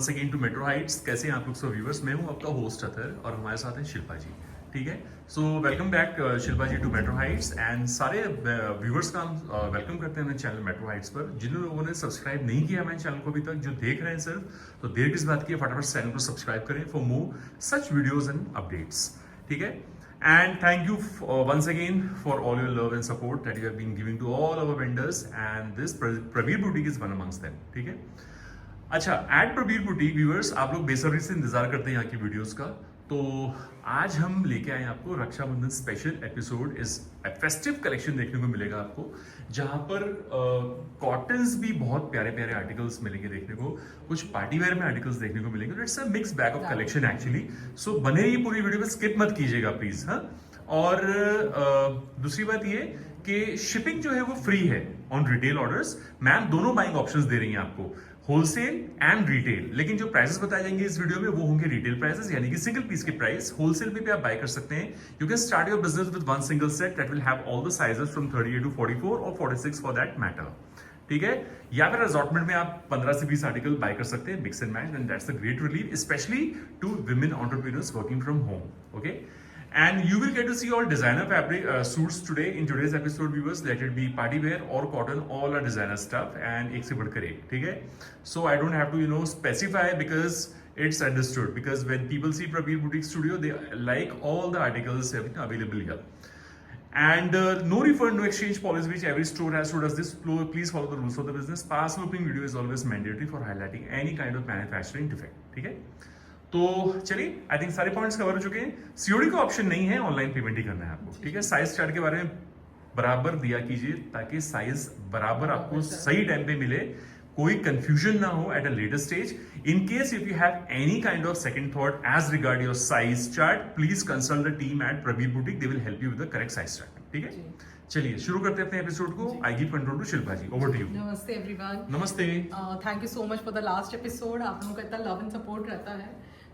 Once again to Metro Heights. कैसे हैं आप लोग सब व्यूअर्स? मैं हूं आपका होस्ट अतर और हमारे साथ हैं शिल्पा जी। ठीक है, so welcome back Shilpa ji to Metro Heights. And सारे व्यूअर्स का हम वेलकम करते हैं अपने चैनल मेट्रो हाइट्स पर। जिन लोगों ने सब्सक्राइब नहीं किया हमारे चैनल को अभी तक, जो देख रहे हैं सिर्फ, तो देर किस बात की है, फटाफट चैनल को सब्सक्राइब करें for more such videos and updates. ठीक है, and thank you once again for all your love and support that you have been giving to all our vendors, and this Prabir Boutique is one amongst them. ठीक है, अच्छा, eight Prabir boutique viewers, आप लोग बेसब्री से इंतजार करते हैं यहाँ की वीडियोस का। तो आज हम लेके आए आपको रक्षाबंधन स्पेशल एपिसोड। इस फेस्टिव कलेक्शन देखने को मिलेगा आपको, जहाँ पर कॉटन्स भी बहुत प्यारे प्यारे आर्टिकल्स मिलेंगे देखने को, कुछ पार्टी वेयर में आर्टिकल्स देखने को मिलेंगे। It's a mix bag of collection actually. So बने रहिए पूरी वीडियो में, स्किप मत कीजिएगा प्लीज। हाँ, और दूसरी बात ये कि शिपिंग जो है वो फ्री है ऑन रिटेल ऑर्डर्स। मैम दोनों बाइंग ऑप्शंस दे रही हैं आपको, होलसेल एंड रिटेल। लेकिन जो प्राइसेस बताए जाएंगे इस वीडियो में वो होंगे रिटेल प्राइसेस, यानी कि सिंगल पीस के प्राइस। होलसेल पे भी आप बाय कर सकते हैं। You can start your business with one single set that will have all the sizes from 38 to 44 और 46 फॉर दैट मैटर। ठीक है, या फिर असॉर्टमेंट में आप 15 से 20 आर्टिकल बाय कर सकते हैं, mix and match, and that's a great relief specially to women entrepreneurs working from home. Okay, and you will get to see all designer fabric suits today in today's episode viewers, let it be party wear or cotton, all are designer stuff and ek se badhkar ek. theek hai, so I don't have to specify because it's understood, because when people see Prabir Boutique Studio, they like all the articles available here. And no refund, no exchange policy which every store has. So does this, please follow the rules of the business. Pass looping video is always mandatory for highlighting any kind of manufacturing defect. ठीक है, तो चलिए, I think सारे points cover हो चुके हैं। COD का option नहीं है, ऑनलाइन पेमेंट ही करना है आपको। ठीक है, साइज चार्ट के बारे में बराबर दिया कीजिए ताकि साइज बराबर आपको सही टाइम पे मिले, कोई कंफ्यूजन ना हो at a later stage. In case if you have any kind of second thought as regard your size chart, please consult the team at Prabir boutique, they will help you with the correct size chart. ठीक है, चलिए शुरू करते हैं अपने episode को। I give control to Shilpa ji, over to you. नमस्ते everyone. नमस्ते। Thank you so much for the last episode. आप लोगों का इतना लव एंड सपोर्ट रहता है,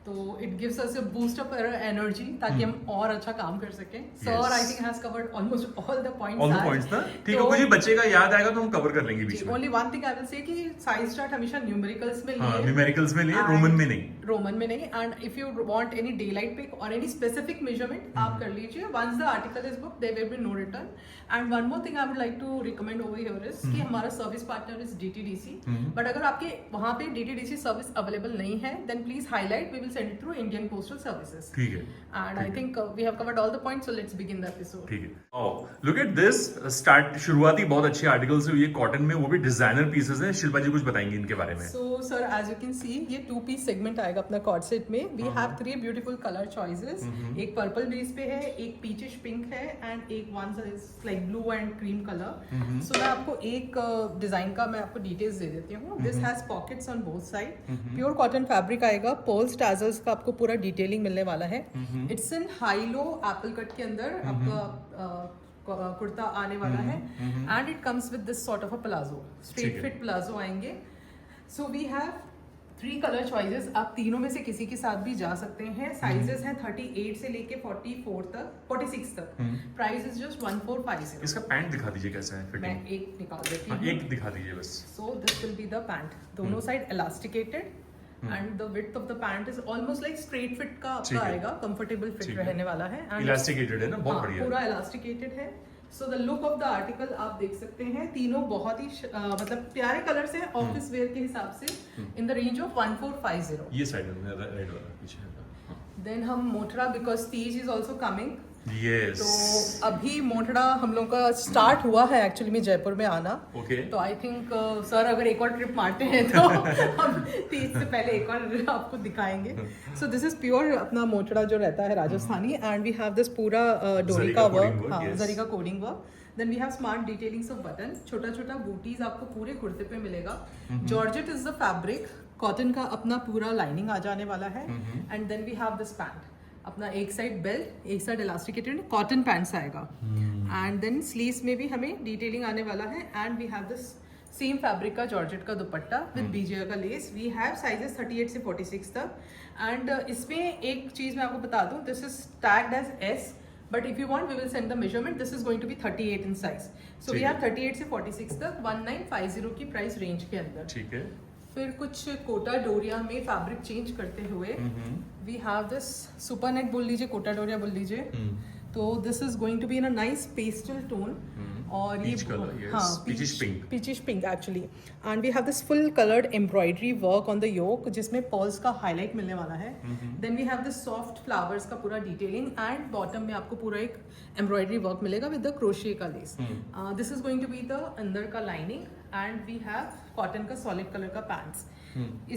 तो it gives us a boost up energy ताकि हम और अच्छा काम कर सकें। Sir I think has covered almost all the points ना। ठीक है, मुझे बच्चे का याद आएगा तो हम कवर कर लेंगे बीच में। Only one thing I will say कि साइज चार्ट हमेशा न्यूमेरिकल्स में लिए, न्यूमेरिकल्स में लिए, रोमन में नहीं। रोमन में नहीं। And if you want any daylight pick और एनी स्पेसिफिक मेजरमेंट आप कर लीजिए। Once the article is book there will be no return. And one more thing I would like to recommend over here is कि हमारा service partner is DTDC. But अगर आपके वहां पे डीटीडीसी सर्विस अवेलेबल नहीं है, then please highlight, we will send it through Indian postal services. ठीक है, and I think we have covered all the points, so let's begin the episode. ठीक है। Oh, look at this start, शुरुआती बहुत अच्छे articles है ये cotton में, वो भी डिजाइनर पीसेस हैं। शिल्पा जी कुछ बताएंगे इनके बारे में। So sir, as you can see, ये 2-piece segment आएगा अपना कॉर्ड सेट में। We have 3 beautiful color choices. एक पर्पल बेस पे है, एक पीचिश पिंक है, एंड एक one is like blue and cream colour. So मैं आपको एक डिजाइन का मैं आपको डिटेल्स दे देती हूँ। This has pockets on both side. Pure cotton fabric आएगा, पर्ल्स टैजल्स का आपको पूरा डिटेलिंग मिलने वाला है। It's in high low apple cut के अंदर आपका कुर्ता आने वाला है, and it comes with this sort of a palazzo, straight fit palazzo आएंगे। So we have 3 colour choices. आप तीनों में से किसी के साथ भी जा सकते हैं। साइजेस हैं 38 से लेके 44 तक, 46 तक। Price is just 1450। इसका पैंट दिखा दीजिए कैसा है फिटिंग। मैं एक निकाल देती हूँ, एक दिखा दीजिए बस। So this will be the pant, दोनों side elasticated, and the width of the pant is almost like straight fit का आपका आएगा, कंफर्टेबल फिट रहने वाला है। इलास्टिकेटेड है ना, बहुत बढ़िया, पूरा इलास्टिकेटेड है। So the look of the article आप देख सकते हैं, तीनों बहुत ही मतलब प्यारे कलर्स हैं ऑफिस वेयर के हिसाब से, इन द रेंज ऑफ 1450। ये साइड में रेड वाला पीछे। देन हम मोटरा, because Teej is also coming. Yes. तो अभी मोटड़ा हम लोग का स्टार्ट हुआ है एक्चुअली में जयपुर में आना। Okay. तो आई थिंक सर अगर एक और ट्रिप मारते हैं तो हम 30 से पहले एक और आपको दिखाएंगे। सो दिस इज प्योर अपना मोटड़ा जो रहता है Rajasthani, and we have this पूरा डोरी का वर्क, हाँ जरी का cording work. Then we have smart detailings of button, छोटा छोटा बूटीज आपको पूरे कुर्ते पे मिलेगा। Georgette is the fabric, cotton का अपना पूरा लाइनिंग आ जाने वाला है। And then we have this pant, अपना एक साइड बेल्ट, एक साइड इलास्टिकेटेड कॉटन पैंट्स आएगा। एंड देन स्लीव्स में भी हमें डिटेलिंग आने वाला है, and we have this same fabric का जॉर्जेट का दुपट्टा विद बीजिया का लेस। वी हैव साइजेस 38 से 46 तक। एंड इसमें एक चीज मैं आपको बता दूं, this is tagged as S, but if you want we will send the measurement. This is going to be 38 in size. So we have 38 से 46 तक 1950 की प्राइस रेंज के अंदर। ठीक है। फिर कुछ कोटा डोरिया में फैब्रिक चेंज करते हुए we have this super net बोल लीजिए, कोटा डोरिया बोल लीजिए। तो this is going to be in a nice pastel tone और ये Peach color, yes. हाँ Peachish pink. peachish pink actually, and we have this full colored embroidery work on the yoke जिसमें pearls का highlight मिलने वाला है। Then we have this soft flowers का पूरा detailing and bottom में आपको पूरा एक embroidery work मिलेगा with the crochet का lace। This is going to be the अंदर का lining and we have cotton का solid color का pants।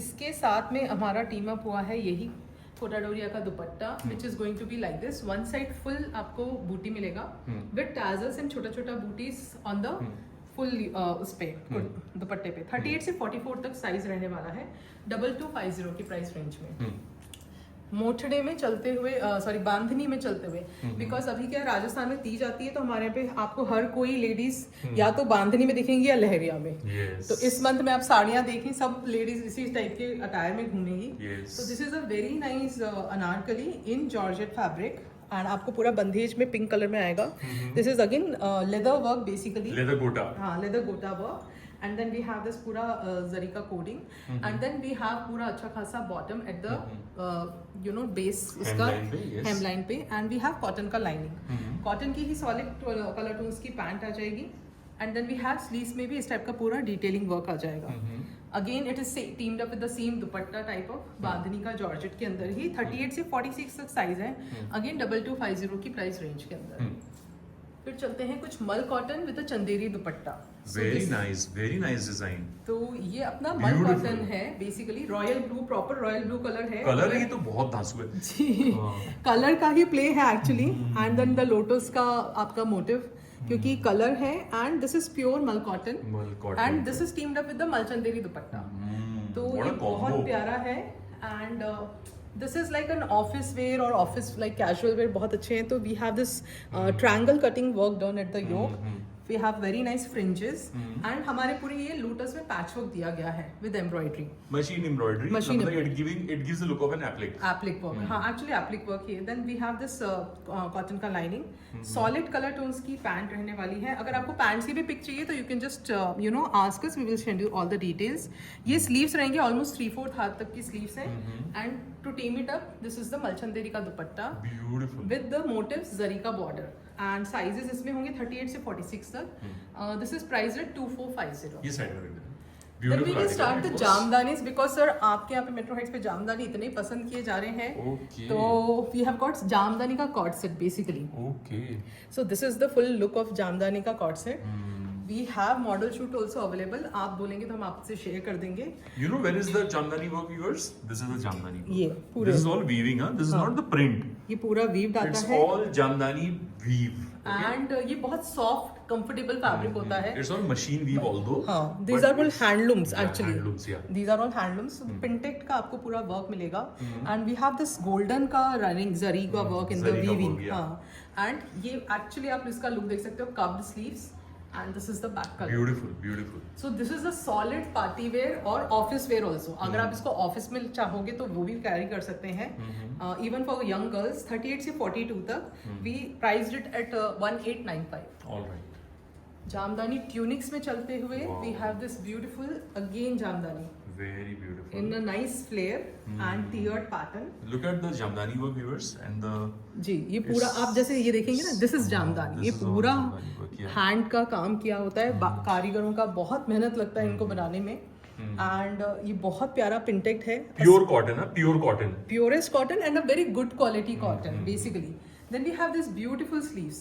इसके साथ में हमारा team up हुआ है यही कोटा डोरिया का dupatta which is going to be like this. One side full आपको बूटी मिलेगा विद टैजल्स एंड छोटा छोटा बूटीज ऑन द फुल उस पे दुपट्टे पे। 38 से 44 तक साइज रहने वाला है 2250 की प्राइस रेंज में। मोठड़े में चलते हुए सॉरी बांधनी में चलते हुए, बिकॉज अभी क्या राजस्थान में तीज आती है तो हमारे यहाँ पे आपको हर कोई लेडीज या तो बांधनी में दिखेंगी या लहरिया में। तो इस मंथ में आप साड़ियाँ देखें सब लेडीज इसी टाइप के अटायर में घूमेंगी। तो this is a very nice Anarkali in georgette fabric and आपको पूरा बंदेज में पिंक कलर में आएगा। This is again leather work basically, leather गोटा, हाँ लेदर गोटा work. And then we have this पूरा जरी का coding and then we have पूरा अच्छा खासा बॉटम एट द बेस इसका हेमलाइन पे and we have कॉटन का लाइनिंग। कॉटन की ही सॉलिड कलर टोन्स की पैंट आ जाएगी and then we have sleeves में भी इस टाइप का पूरा डिटेलिंग वर्क आ जाएगा। Again it is teamed up with the same dupatta type of bandhani का जॉर्जेट के अंदर ही। 38 से 46 तक साइज है अगेन 2250 की प्राइस रेंज के अंदर। फिर चलते हैं कुछ मल cotton with Chanderi dupatta. Very nice design. तो ये अपना मल कॉटन है basically, royal blue, proper royal blue colour है। कलर ये तो बहुत धांसू है जी। कलर का ही प्ले है actually and then the lotus का आपका मोटिव क्योंकि कलर है एंड दिस इज प्योर मल cotton and this is teamed up with the मलचंदेरी दुपट्टा। तो ये बहुत प्यारा है and this is like an office wear और ऑफिस लाइक कैजुअल वेयर बहुत अच्छे हैं। तो we have this triangle cutting work done at the yoke, we have very nice fringes and हमारे पूरे ये लोटस में पैच वर्क दिया गया है विद एम्ब्रॉयडरी, मशीन एम्ब्रॉयडरी, मतलब it gives the look of an applique work. हाँ actually applique work ही है। Then we have this cotton का लाइनिंग, सॉलिड कलर टोन्स की पैंट रहने वाली है। अगर आपको पैंट्स की भी पिक चाहिए तो you can just ask us, we will send you all the details. ये स्लीव्स रहेंगे ऑलमोस्ट 3/4 हाथ तक की स्लीव्स हैं and to team it up this is the मलचंदेरी का दुपट्टा विद द मोटिव्स जरी का बॉर्डर एंड साइजेस इसमें होंगे 38 से 46 तक। This is priced eight 2450। ये साइड में Then we will start the जामदानीज because sir आपके यहाँ पे मेट्रो हाइट्स पे जामदानी इतने पसंद किए जा रहे हैं। तो we have got जामदानी का cord set basically. So this is the full look of Jamdani का cord set. We have model shoot also available. आप बोलेंगे तो हम आपसे शेयर कर देंगे। You know where is the Jamdani work, viewers? This is the Jamdani work. ये पूरे। This is all weaving, huh? This is not the print. ये पूरा weaved आता It's है। all Jamdani weave. And ये बहुत soft, comfortable fabric होता है। It's all machine weave although. हाँ, these are all handlooms actually. Handlooms, yeah. These are all handlooms. Pintect का आपको पूरा work मिलेगा and we have this golden का running zari का work in the Zari का weaving. work, yeah. हाँ, and ये actually आप इसका look देख सकते हो, cuffed sleeves and this is the back color. Beautiful. So this is a solid party wear और office wear also. अगर आप इसको ऑफिस में चाहोगे तो वो भी कैरी कर सकते हैं। Even for young girls 38 से 42 तक we priced it at 1895. All right. Jamdani tunics में चलते हुए we have this beautiful again jamdani Very beautiful. in a nice flare and tiered pattern. Look at the Jamdani work, viewers, and the. जी ये पूरा आप जैसे ये देखेंगे ना, दिस इज जामदानी। ये पूरा हैंड का काम किया होता है, कारीगरों का बहुत मेहनत लगता है इनको बनाने में एंड ये बहुत प्यारा पिंटेक्ट है। Pure cotton, huh? Pure cotton. Purest cotton and a very good quality cotton basically. Then we have this beautiful sleeves.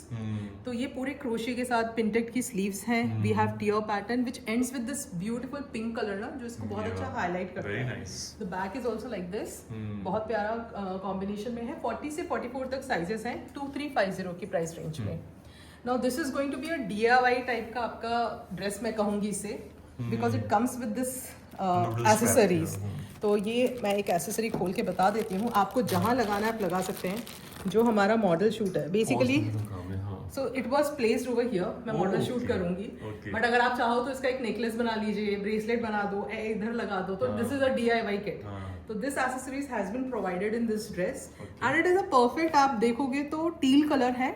तो ये पूरे क्रोशे के साथ पिंटेक्ट की स्लीव्स हैं। We have tier pattern which ends with this beautiful pink colour ना, जो इसको बहुत अच्छा हाईलाइट करता है। Very nice. The back is also like this, बहुत प्यारा कॉम्बिनेशन में है। 40 से 44 तक साइजेस हैं 2350 की प्राइस रेंज में। Now this is going to be a DIY type का आपका ड्रेस मैं कहूंगी इसे, because it comes with this accessories. तो ये मैं एक एसेसरी खोल के बता देती हूँ आपको, जहाँ लगाना है आप लगा सकते हैं। जो हमारा मॉडल शूट है basically, so it was placed over here. मैं मॉडल शूट करूंगी बट अगर आप चाहो तो इसका एक नेकलेस बना लीजिए, ब्रेसलेट बना दो, इधर लगा दो। तो this is a DIY kit. तो this accessories has been provided in this dress and it is a perfect, आप देखोगे तो टील कलर है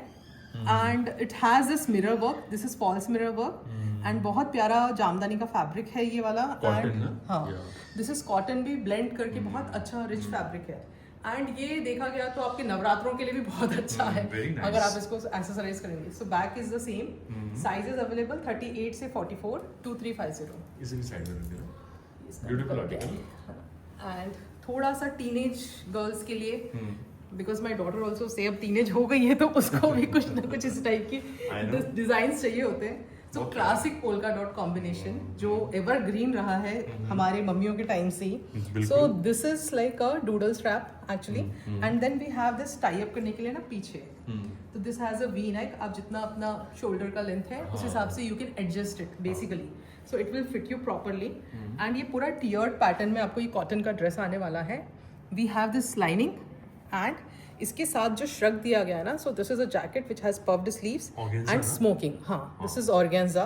and it has this mirror work, this is false mirror work and बहुत प्यारा जामदानी का fabric है ये वाला। Cotton एंड ना? हाँ, Yeah. दिस इज कॉटन भी ब्लेंड करके बहुत अच्छा रिच फैब्रिक है। एंड ये देखा गया तो आपके नवरात्रों के लिए भी बहुत अच्छा है very nice. अगर आप इसको एक्सेसराइज करेंगे। So back is the same, sizes available 38 से 44, 2350। इसे भी साइड में रख देना। Beautiful article. एंड थोड़ा सा टीनेज गर्ल्स के लिए, because my daughter also say अब टीनेज हो गई है तो उसको भी कुछ ना कुछ इस टाइप की I know. डिजाइन चाहिए होते हैं। So Okay. Classic polka dot combination जो एवर ग्रीन रहा है हमारे मम्मियों के टाइम से ही। बिल्कुल। So this is like a doodle strap actually, and then we have this tie up करने के लिए ना पीछे, तो this has a V neck. आप जितना अपना शोल्डर का लेंथ है उस हिसाब से you can adjust it basically, so it will fit you properly. And ये पूरा टियर्ड पैटर्न में आपको ये कॉटन का ड्रेस आने वाला है। We have this lining and इसके साथ जो श्रग दिया गया है ना, so this is a jacket which has puffed sleeves Organza and ना? स्मोकिंग। हाँ, this is organza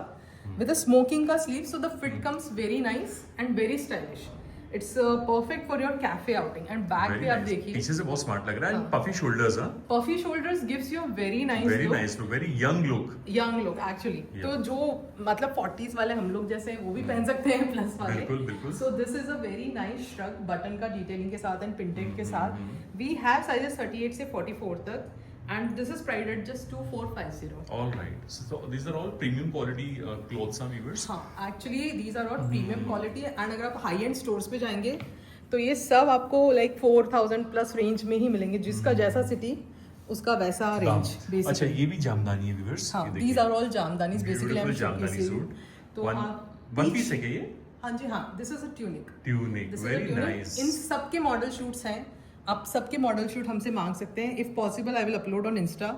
with a smocking का sleeve, so the fit comes very nice and very stylish. It's perfect for your cafe outing. And back Very भी आप nice. देखिए, पीछे से बहुत smart लग रहा है एंड पफी शोल्डर्स। हाँ, puffy shoulders gives you very nice very look, nice look, very young look. Young look actually. Yeah. तो जो मतलब 40s वाले हम लोग जैसे हैं वो भी पहन सकते हैं प्लस वाले। बिल्कुल, बिल्कुल। So this is a very nice shrug button का डिटेलिंग के साथ एंड पिंटेड के साथ। वी हैव साइजेस 38 से 44 तक and this is priced eight just 2450। All right. So these are all premium quality clothes, huh, viewers? हाँ, actually these are all premium quality and अगर आप हाई एंड स्टोर्स पे जाएंगे तो ये सब आपको लाइक 4000 प्लस रेंज में ही मिलेंगे, जिसका जैसा सिटी उसका वैसा रेंज अच्छा, बेसिकली। ये भी जामदानी है viewers। हाँ, ये दीज देखिए। Are all Jamdanis basically. Beautiful Jamdani suit. तो आप वन पीस है क्या ये? हाँ जी, हाँ, this is a tunic. Tunic, this is a very tunic. Nice. इन सबके मॉडल शूट्स हैं, आप सबके मॉडल शूट हमसे मांग सकते हैं। If possible I will upload on Insta.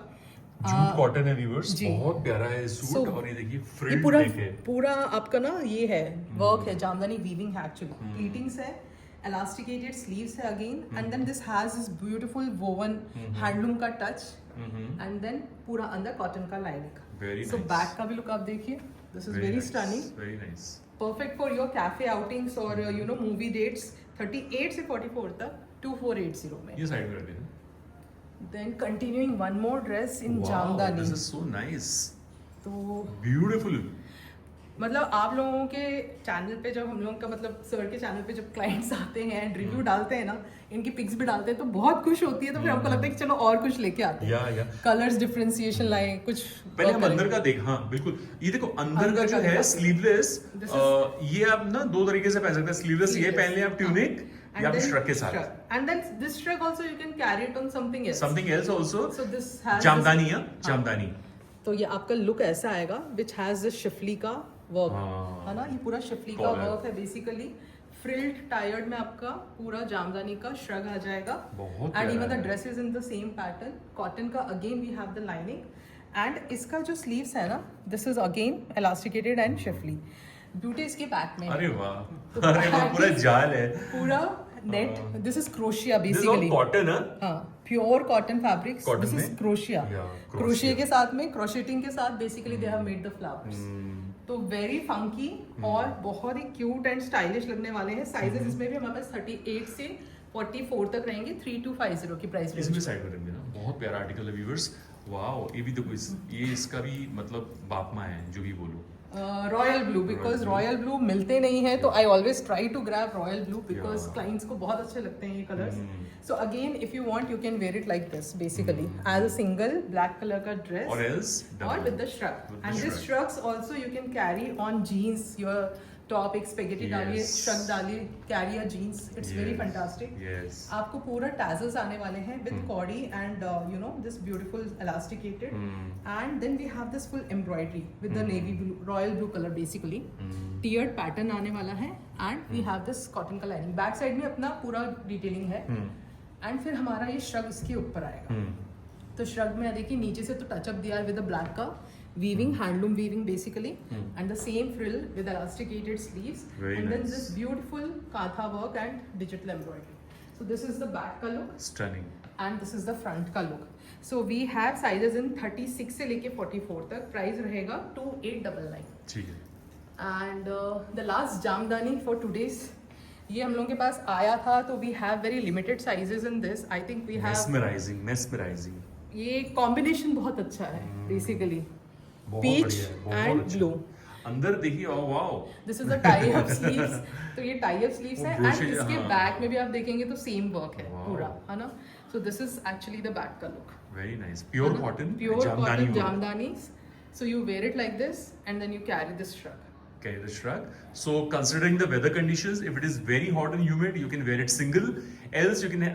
Jute cotton है व्यूअर्स, जी। बहुत प्यारा है सूट। So, और ये देखिए ये फ्रिल पूरा देखे। पूरा आपका ना ये है वर्क है, जामदानी वीविंग है एक्चुअली। प्लीटिंग्स है, elasticated sleeves है again, and then this has this beautiful woven handloom का टच, एंड देन पूरा अंदर कॉटन का lining. Very so nice. Back का भी लुक आप देखिए, this is very stunning, very nice. perfect for your cafe outings or you know movie dates। 38 से 44 तक 2480 में। ये साइड में रख देना। Then continuing one more dress in Wow, jamdani. this is so nice. तो Beautiful. मतलब आप लोगों के चैनल पे जब हम लोग का मतलब सर के चैनल पे जब क्लाइंट्स आते हैं एंड रिव्यू डालते हैं ना, इनकी पिक्स भी डालते हैं तो बहुत खुश होती है। तो फिर हमको लगता है कि चलो और कुछ लेके आते हैं, या कलर्स डिफरेंशिएशन लाए कुछ। पहले हम और अंदर करें। का देख। हाँ बिल्कुल, ये देखो अंदर अंदर का जो का है देखो। स्लीवलेस, This ये आप ना दो तरीके से पहन सकते हैं। स्लीवलेस ये पहन ले आप ट्यूनिक, या फिर श्रग के साथ। And then this shrug also you can carry it on something else. Something else also. So this has Jamdani है, जामदानी। तो ये आपका लुक ऐसा आएगा विच हैज दिस शिफली का वर्क, हाँ। है ना, ये पूरा शिफली का Collar। वर्क है बेसिकली। फ्रिल्ड टायर्ड में आपका पूरा जामदानी का श्रग आ जाएगा, बहुत एंड प्यारा इवन द है। Dress is in the same pattern. Cotton का again we have the lining and इसका जो स्लीव्स है ना, this is again elasticated and schiffli. Beauty इसके बैक में है। अरे वाह, तो अरे वाह, back पूरा is जाल है। पूरा net. This is crochet this is all basically. Cotton है। हाँ, pure cotton fabric. Cotton this is में? क्रोशिया। Yeah, crochet। क्रोशिया के साथ में क्रोशेटिंग के साथ basically they have made the flowers. तो वेरी फंकी और बहुत ही क्यूट एंड स्टाइलिश लगने वाले हैं। साइजेस इसमें भी हमारे पास 38 से 44 तक रहेंगे। 3250 की प्राइस इसमें रेंज। साइड में रख देना। बहुत प्यारा आर्टिकल है व्यूअर्स। वाओ, ये भी देखो, ये इसका भी मतलब बाप माँ है, जो भी बोलो। Royal blue, because royal blue मिलते नहीं है, तो I always try to grab royal blue because Yeah. Clients को बहुत अच्छे लगते हैं ये colours. So again if you want you can wear it like this basically as a single black colour का ड्रेस और else or with the shrug. With the And this shrug. shrugs also you can carry on jeans, your top एक spaghetti डालिए, Yes. shrug डालिए, carry a jeans. It's very Yes, fantastic. yes. आपको पूरा tassels आने वाले हैं with cordie and you know this beautiful elasticated. And then we have this full embroidery with the navy blue, royal blue color basically. Tiered pattern आने वाला है and we have this cotton का lining. Back side में अपना पूरा detailing है. And फिर हमारा ये shrug इसके ऊपर आएगा. तो श्रग में देखिए नीचे से तो टचअप दिया है विद द ब्लैक का weaving, handloom weaving basically, and the same frill with elasticated sleeves, Very and then nice. This beautiful kantha work and digital embroidery. So this is the back का look stunning. And this is the front का look. So we have sizes in 36 से लेके 44 तक. Price रहेगा 2899. ठीक है। And the last Jamdani for today's, ये हम लोगों के पास आया था, तो we have very limited sizes in this. I think we have mesmerising, mesmerising. ये कॉम्बिनेशन बहुत अच्छा है बेसिकली, बहुत पीच बढ़िया है, बहुत एंड अच्छा। ब्लू। अंदर देखिए, oh wow, this is a tie up sleeves. तो ये टाई अप स्लीव्स वो है, brochure, एंड इसके हाँ। बैक में भी आप देखेंगे तो सेम वर्क है Wow. पूरा, है ना। So this is actually the back का look, very nice, pure cotton, pure Jamdani cotton work. Jamdani. So you wear it like this and then you carry this shrug. Carry the shrug. So considering the weather conditions, if it is very hot and humid, you can wear it single. Else you can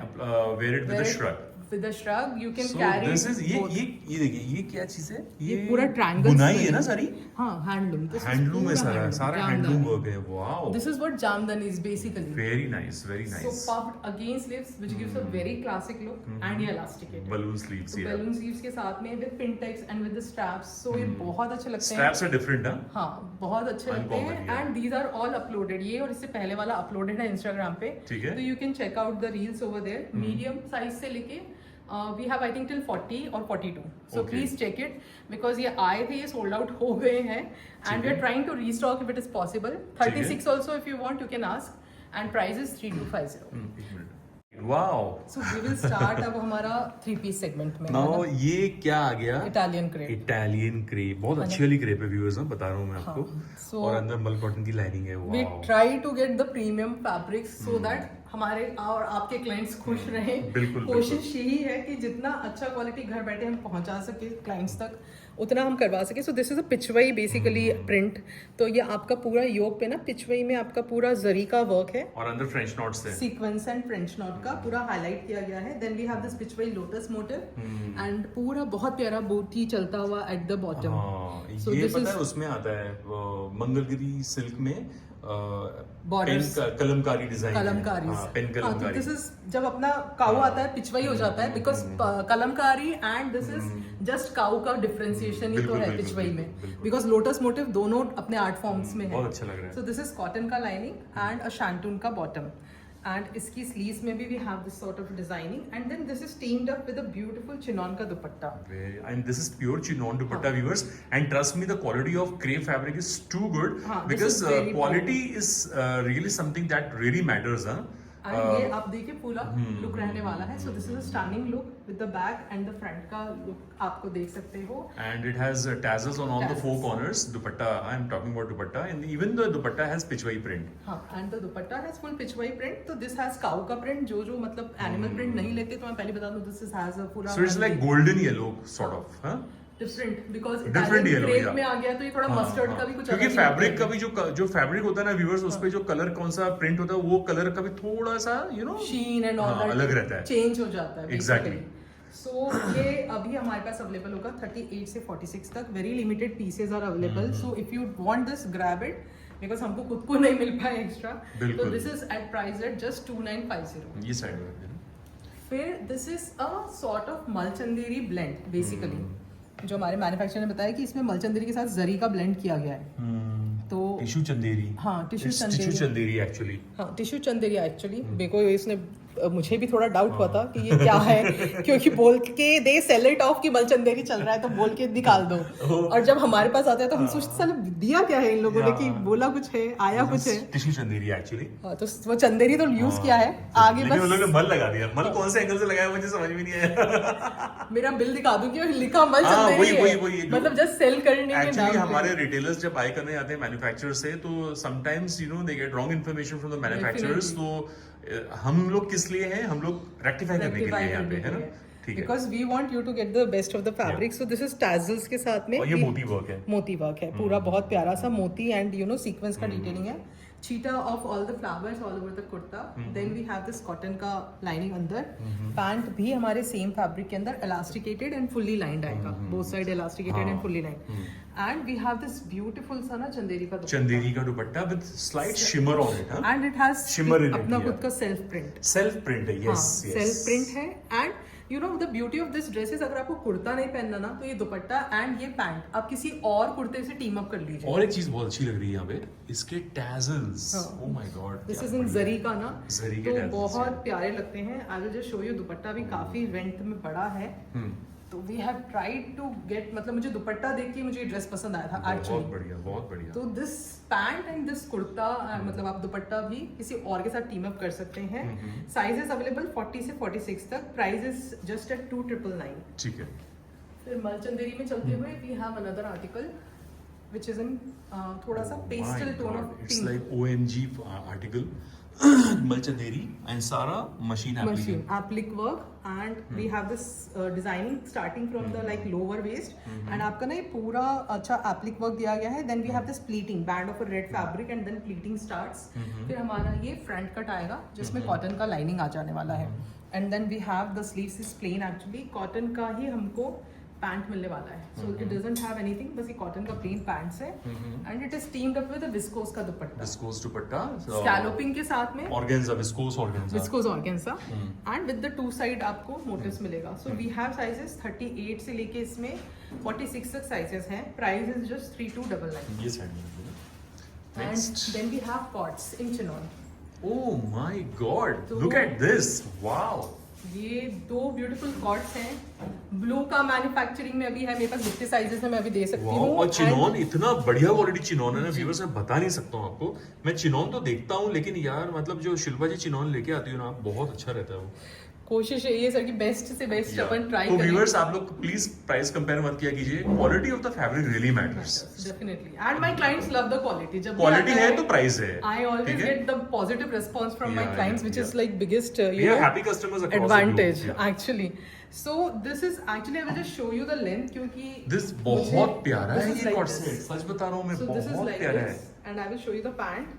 wear it with a shrug. With a shrug you can So carry this is ये देखिए, ये क्या चीज है? ये पूरा triangles बुनाई में है ना है। सारी? हाँ, हैंडलूम। हैंडलूम है सारा हैंडलूम वर्क है। Wow, this is what jamdani is basically. Very nice, very So nice. puffed again sleeves, which gives a very classic look, and ये elasticated. Balloon sleeves, So yeah. balloon sleeves के साथ में with pintex and with the straps, so ये बहुत अच्छे लगते हैं। Straps are different, huh? हाँ, बहुत अच्छे लगते Uncommon, हैं, yeah. and these are all uploaded। ये और इससे पहले वाला uploaded है Instagram पे, ठीक है। तो you can check out the reels over there। Medium size से लेके we have I think till 40 or 42, so Okay. please check it, because ये आए थे, ये sold out हो गए हैं, and we are trying to restock if it is possible। 36 also if you want you can ask, and price is 3250। एक minute. Wow, So we will start अब हमारा 3-piece segment में। नाउ ये क्या आ गया? Italian crepe। इटालियन क्रेप, बहुत अच्छी वाली क्रेप है व्यूअर्स, मैं बता रहा हूँ मैं आपको। so- और अंदर मल कॉटन की लाइनिंग है। We wow, try to get the premium fabrics so that हमारे और आपके क्लाइंट्स खुश रहें। बिल्कुल, कोशिश यही है कि जितना अच्छा क्वालिटी घर बैठे हम पहुंचा सके क्लाइंट्स तक, उतना हम करवा सके। So this is a pichwai basically print. तो ये आपका पूरा योग पे ना पिचवई में आपका पूरा जरी का वर्क है, और अंदर फ्रेंच नॉट्स है। सीक्वेंस एंड फ्रेंच नॉट का पूरा हाईलाइट किया गया है। Then we have this pichwai lotus motif, and पूरा बहुत प्यारा बूटी चलता हुआ एट द बॉटम। हाँ, So ये this पता is- है उसमें आता है मंगलगिरी सिल्क में Borders। Kalamkari design, Kalamkari. Pen तो कलमकारी। दिस इज जब अपना काऊ आता है पिचवई हो जाता है, because kalamkari and this is just cow का डिफरेंशिएशन ही तो बिल्कुल, है बिल्कुल, पिचवई में, बिल्कुल। बिकॉज लोटस मोटिव दोनों अपने आर्ट फॉर्म्स में है। बहुत अच्छा लग रहा है। सो दिस इज कॉटन का लाइनिंग एंड अ शैंटून का बॉटम, एंड इसकी स्लीव्स में भी we have this sort of designing, and then this is teamed up with a beautiful chiffon का dupatta. And this is pure chinon dupatta, viewers. And trust me, the quality of crepe fabric is too good, हाँ, this because is very quality is really something that really matters, huh? And ये आप देखिए पूरा look रहने वाला है। So this is a stunning look with the back and the front का look आप देख सकते हो। And it has tassels on all the four Tassels. corners. Dupatta, I'm talking about dupatta, and even the dupatta has pitchwai print. हाँ, and the dupatta has full pichwai print. तो this has cow का print, जो मतलब animal print नहीं लेते, तो मैं पहले बता दूं दिस हैज अ पूरा So it's like golden yellow sort of, huh? Different, because Different yellow, crepe yeah. में आ गया तो ये थोड़ा हाँ, मस्टर्ड हाँ। का भी कुछ क्योंकि अलग ही फैब्रिक होता का भी जो फैब्रिक होता है ना व्यूअर्स, उस पे जो कलर कौन सा प्रिंट होता है, वो कलर का भी थोड़ा सा शीन एंड ऑल दैट अलग रहता है। चेंज हो जाता है Exactly. सो ये अभी हमारे पास अवेलेबल होगा 38 से 46 तक। Very limited pieces are available, so if you want this grab it, because हमको खुद को नहीं मिल पाए एक्स्ट्रा। तो बिल्कुल। This is at price at just 2950। ये साइड में फिर this is a sort of मलचंदेरी blend basically, जो हमारे मैन्युफैक्चरर ने बताया कि इसमें मलचंदेरी के साथ जरी का ब्लेंड किया गया है। तो टिश्यू चंदेरी। हाँ, tissue It's Chanderi. Tissue Chanderi actually. हाँ, टिश्यू चंदेरी एक्चुअली। देखो इसने मुझे भी थोड़ा डाउट हुआ था कि ये क्या है, क्योंकि बोल के दे सेल इट ऑफ कि मलचंदेरी चल रहा है तो बोल के निकाल दो, और जब हमारे पास आता है तो हम सोचते साले दिया क्या है इन लोगों ने, कि बोला कुछ है आया कुछ है। Tissue Chanderi actually. हाँ, तो वो चंदेरी तो यूज किया है आगे, लेकिन उन लोगों ने बस मल लगा दिया। मल कौन से एंगल से लगाया मुझे समझ में नहीं आया। मेरा बिल दिखा दूं कि लिखा मल हाँ, चंदेरी वही है, मतलब जस्ट सेल करने के एक्चुअली नाम हमारे पे। रिटेलर्स जब बाय करने आते हैं मैन्युफैक्चरर से, तो sometimes they get wrong information from the manufacturers. तो हम लोग किस लिए हैं, हम लोग रेक्टिफाई करने के लिए यहाँ पे, है ना? ठीक है। Because we want you to get the best of the fabric. So this is tassels के साथ में और ये मोती वर्क है। मोती वर्क है पूरा, बहुत प्यारा सा मोती एंड सीक्वेंस का डिटेलिंग है। चीटा of all the flowers all over the kurta. Then we have this cotton का लाइनिंग अंदर। पैंट भी हमारे सेम फैब्रिक के अंदर इलास्टिकेटेड एंड फुल्ली लाइंड आएगा, both side elasticated and fully lined. And we have this beautiful सा ना चंदेरी का दुपट्टा, चंदेरी का dupatta with slight shimmer on it. And it has Shimmer in it, अपना yeah. खुद का सेल्फ प्रिंट। सेल्फ प्रिंट है, yes self print है। And the beauty of this dresses, अगर आपको कुर्ता नहीं पहनना ना, तो ये दुपट्टा एंड ये पैंट आप किसी और कुर्ते से टीम अप कर लीजिए। और एक चीज बहुत अच्छी लग रही है यहाँ पे, इसके tassels. Oh my god, this is in zari का ना, जरी के तो tassels, बहुत प्यारे लगते हैं। I will just show you, dupatta भी काफी रेंट में बड़ा है, तो we have tried to get, मतलब मुझे दुपट्टा देख के मुझे ड्रेस पसंद आया था बहुत एक्चुअली। बढ़िया, बहुत बढ़िया। तो this pant and this kurta, मतलब आप दुपट्टा भी किसी और के साथ टीम अप कर सकते हैं। साइजेस अवेलेबल 40 से 46 तक, प्राइस इज जस्ट एट 2,999। ठीक है। फिर मलचंदेरी में चलते हुए we have another article which is in थोड़ा सा pastel tone of its pink. Like OMG article मलचंदेरी and सारा machine Machine applique work and we have this designing starting from the like lower waist and आपका ना ये पूरा अच्छा applique work दिया गया है। Then we have this pleating band of a red fabric and then pleating starts। फिर हमारा ये front cut आएगा जिसमें cotton का lining आ जाने वाला है। And then we have the sleeves is plain actually, cotton का ही हमको पैंट मिलने वाला है। So it doesn't have anything, बस ये कॉटन का प्लेन पैंट्स है and it is teamed up with a viscose का दुपट्टा, विस्कोस दुपट्टा, स्कैलोपिंग के साथ में organza, viscose organza, viscose organza and with the two side आपको मोटिव्स मिलेगा। सो वी हैव साइजेस 38 से लेके इसमें 46 तक साइजेस हैं। Price is just 3,299। ये साइड में and then we have co-ords in chinon. Oh my god, तो- लुक एट दिस, वाओ। ये दो ब्यूटीफुल कॉट्स हैं। ब्लू का मैन्युफैक्चरिंग में अभी है मेरे पास, जितने साइजेस है मैं अभी दे सकती हूँ। और चिनॉन इतना बढ़िया क्वालिटी चिनॉन है ना व्यूअर्स, मैं बता नहीं सकता हूँ आपको। मैं चिनॉन तो देखता हूँ लेकिन यार मतलब जो शिल्पा जी चिनॉन लेके आती है ना, बहुत अच्छा रहता है वो। कोशिश है ये सर की बेस्ट से बेस्ट अपन ट्राई तो करें। व्यूअर्स आप लोग प्लीज प्राइस कंपेयर मत किया कीजिए, quality of the fabric really matters. Definitely and my clients love the quality. जब क्वालिटी है तो प्राइस है। आई ऑलवेज ठीक है? Get the positive response from my Yeah, clients yeah, which is yeah. Like biggest We have happy customers across the globe. Advantage Yeah. Actually. So this is actually I will just show you the length क्योंकि This बहुत प्यारा है ये cot set, सच बता रहा हूँ मैं, So this is बहुत like प्यारा है। this and I will show you the pant.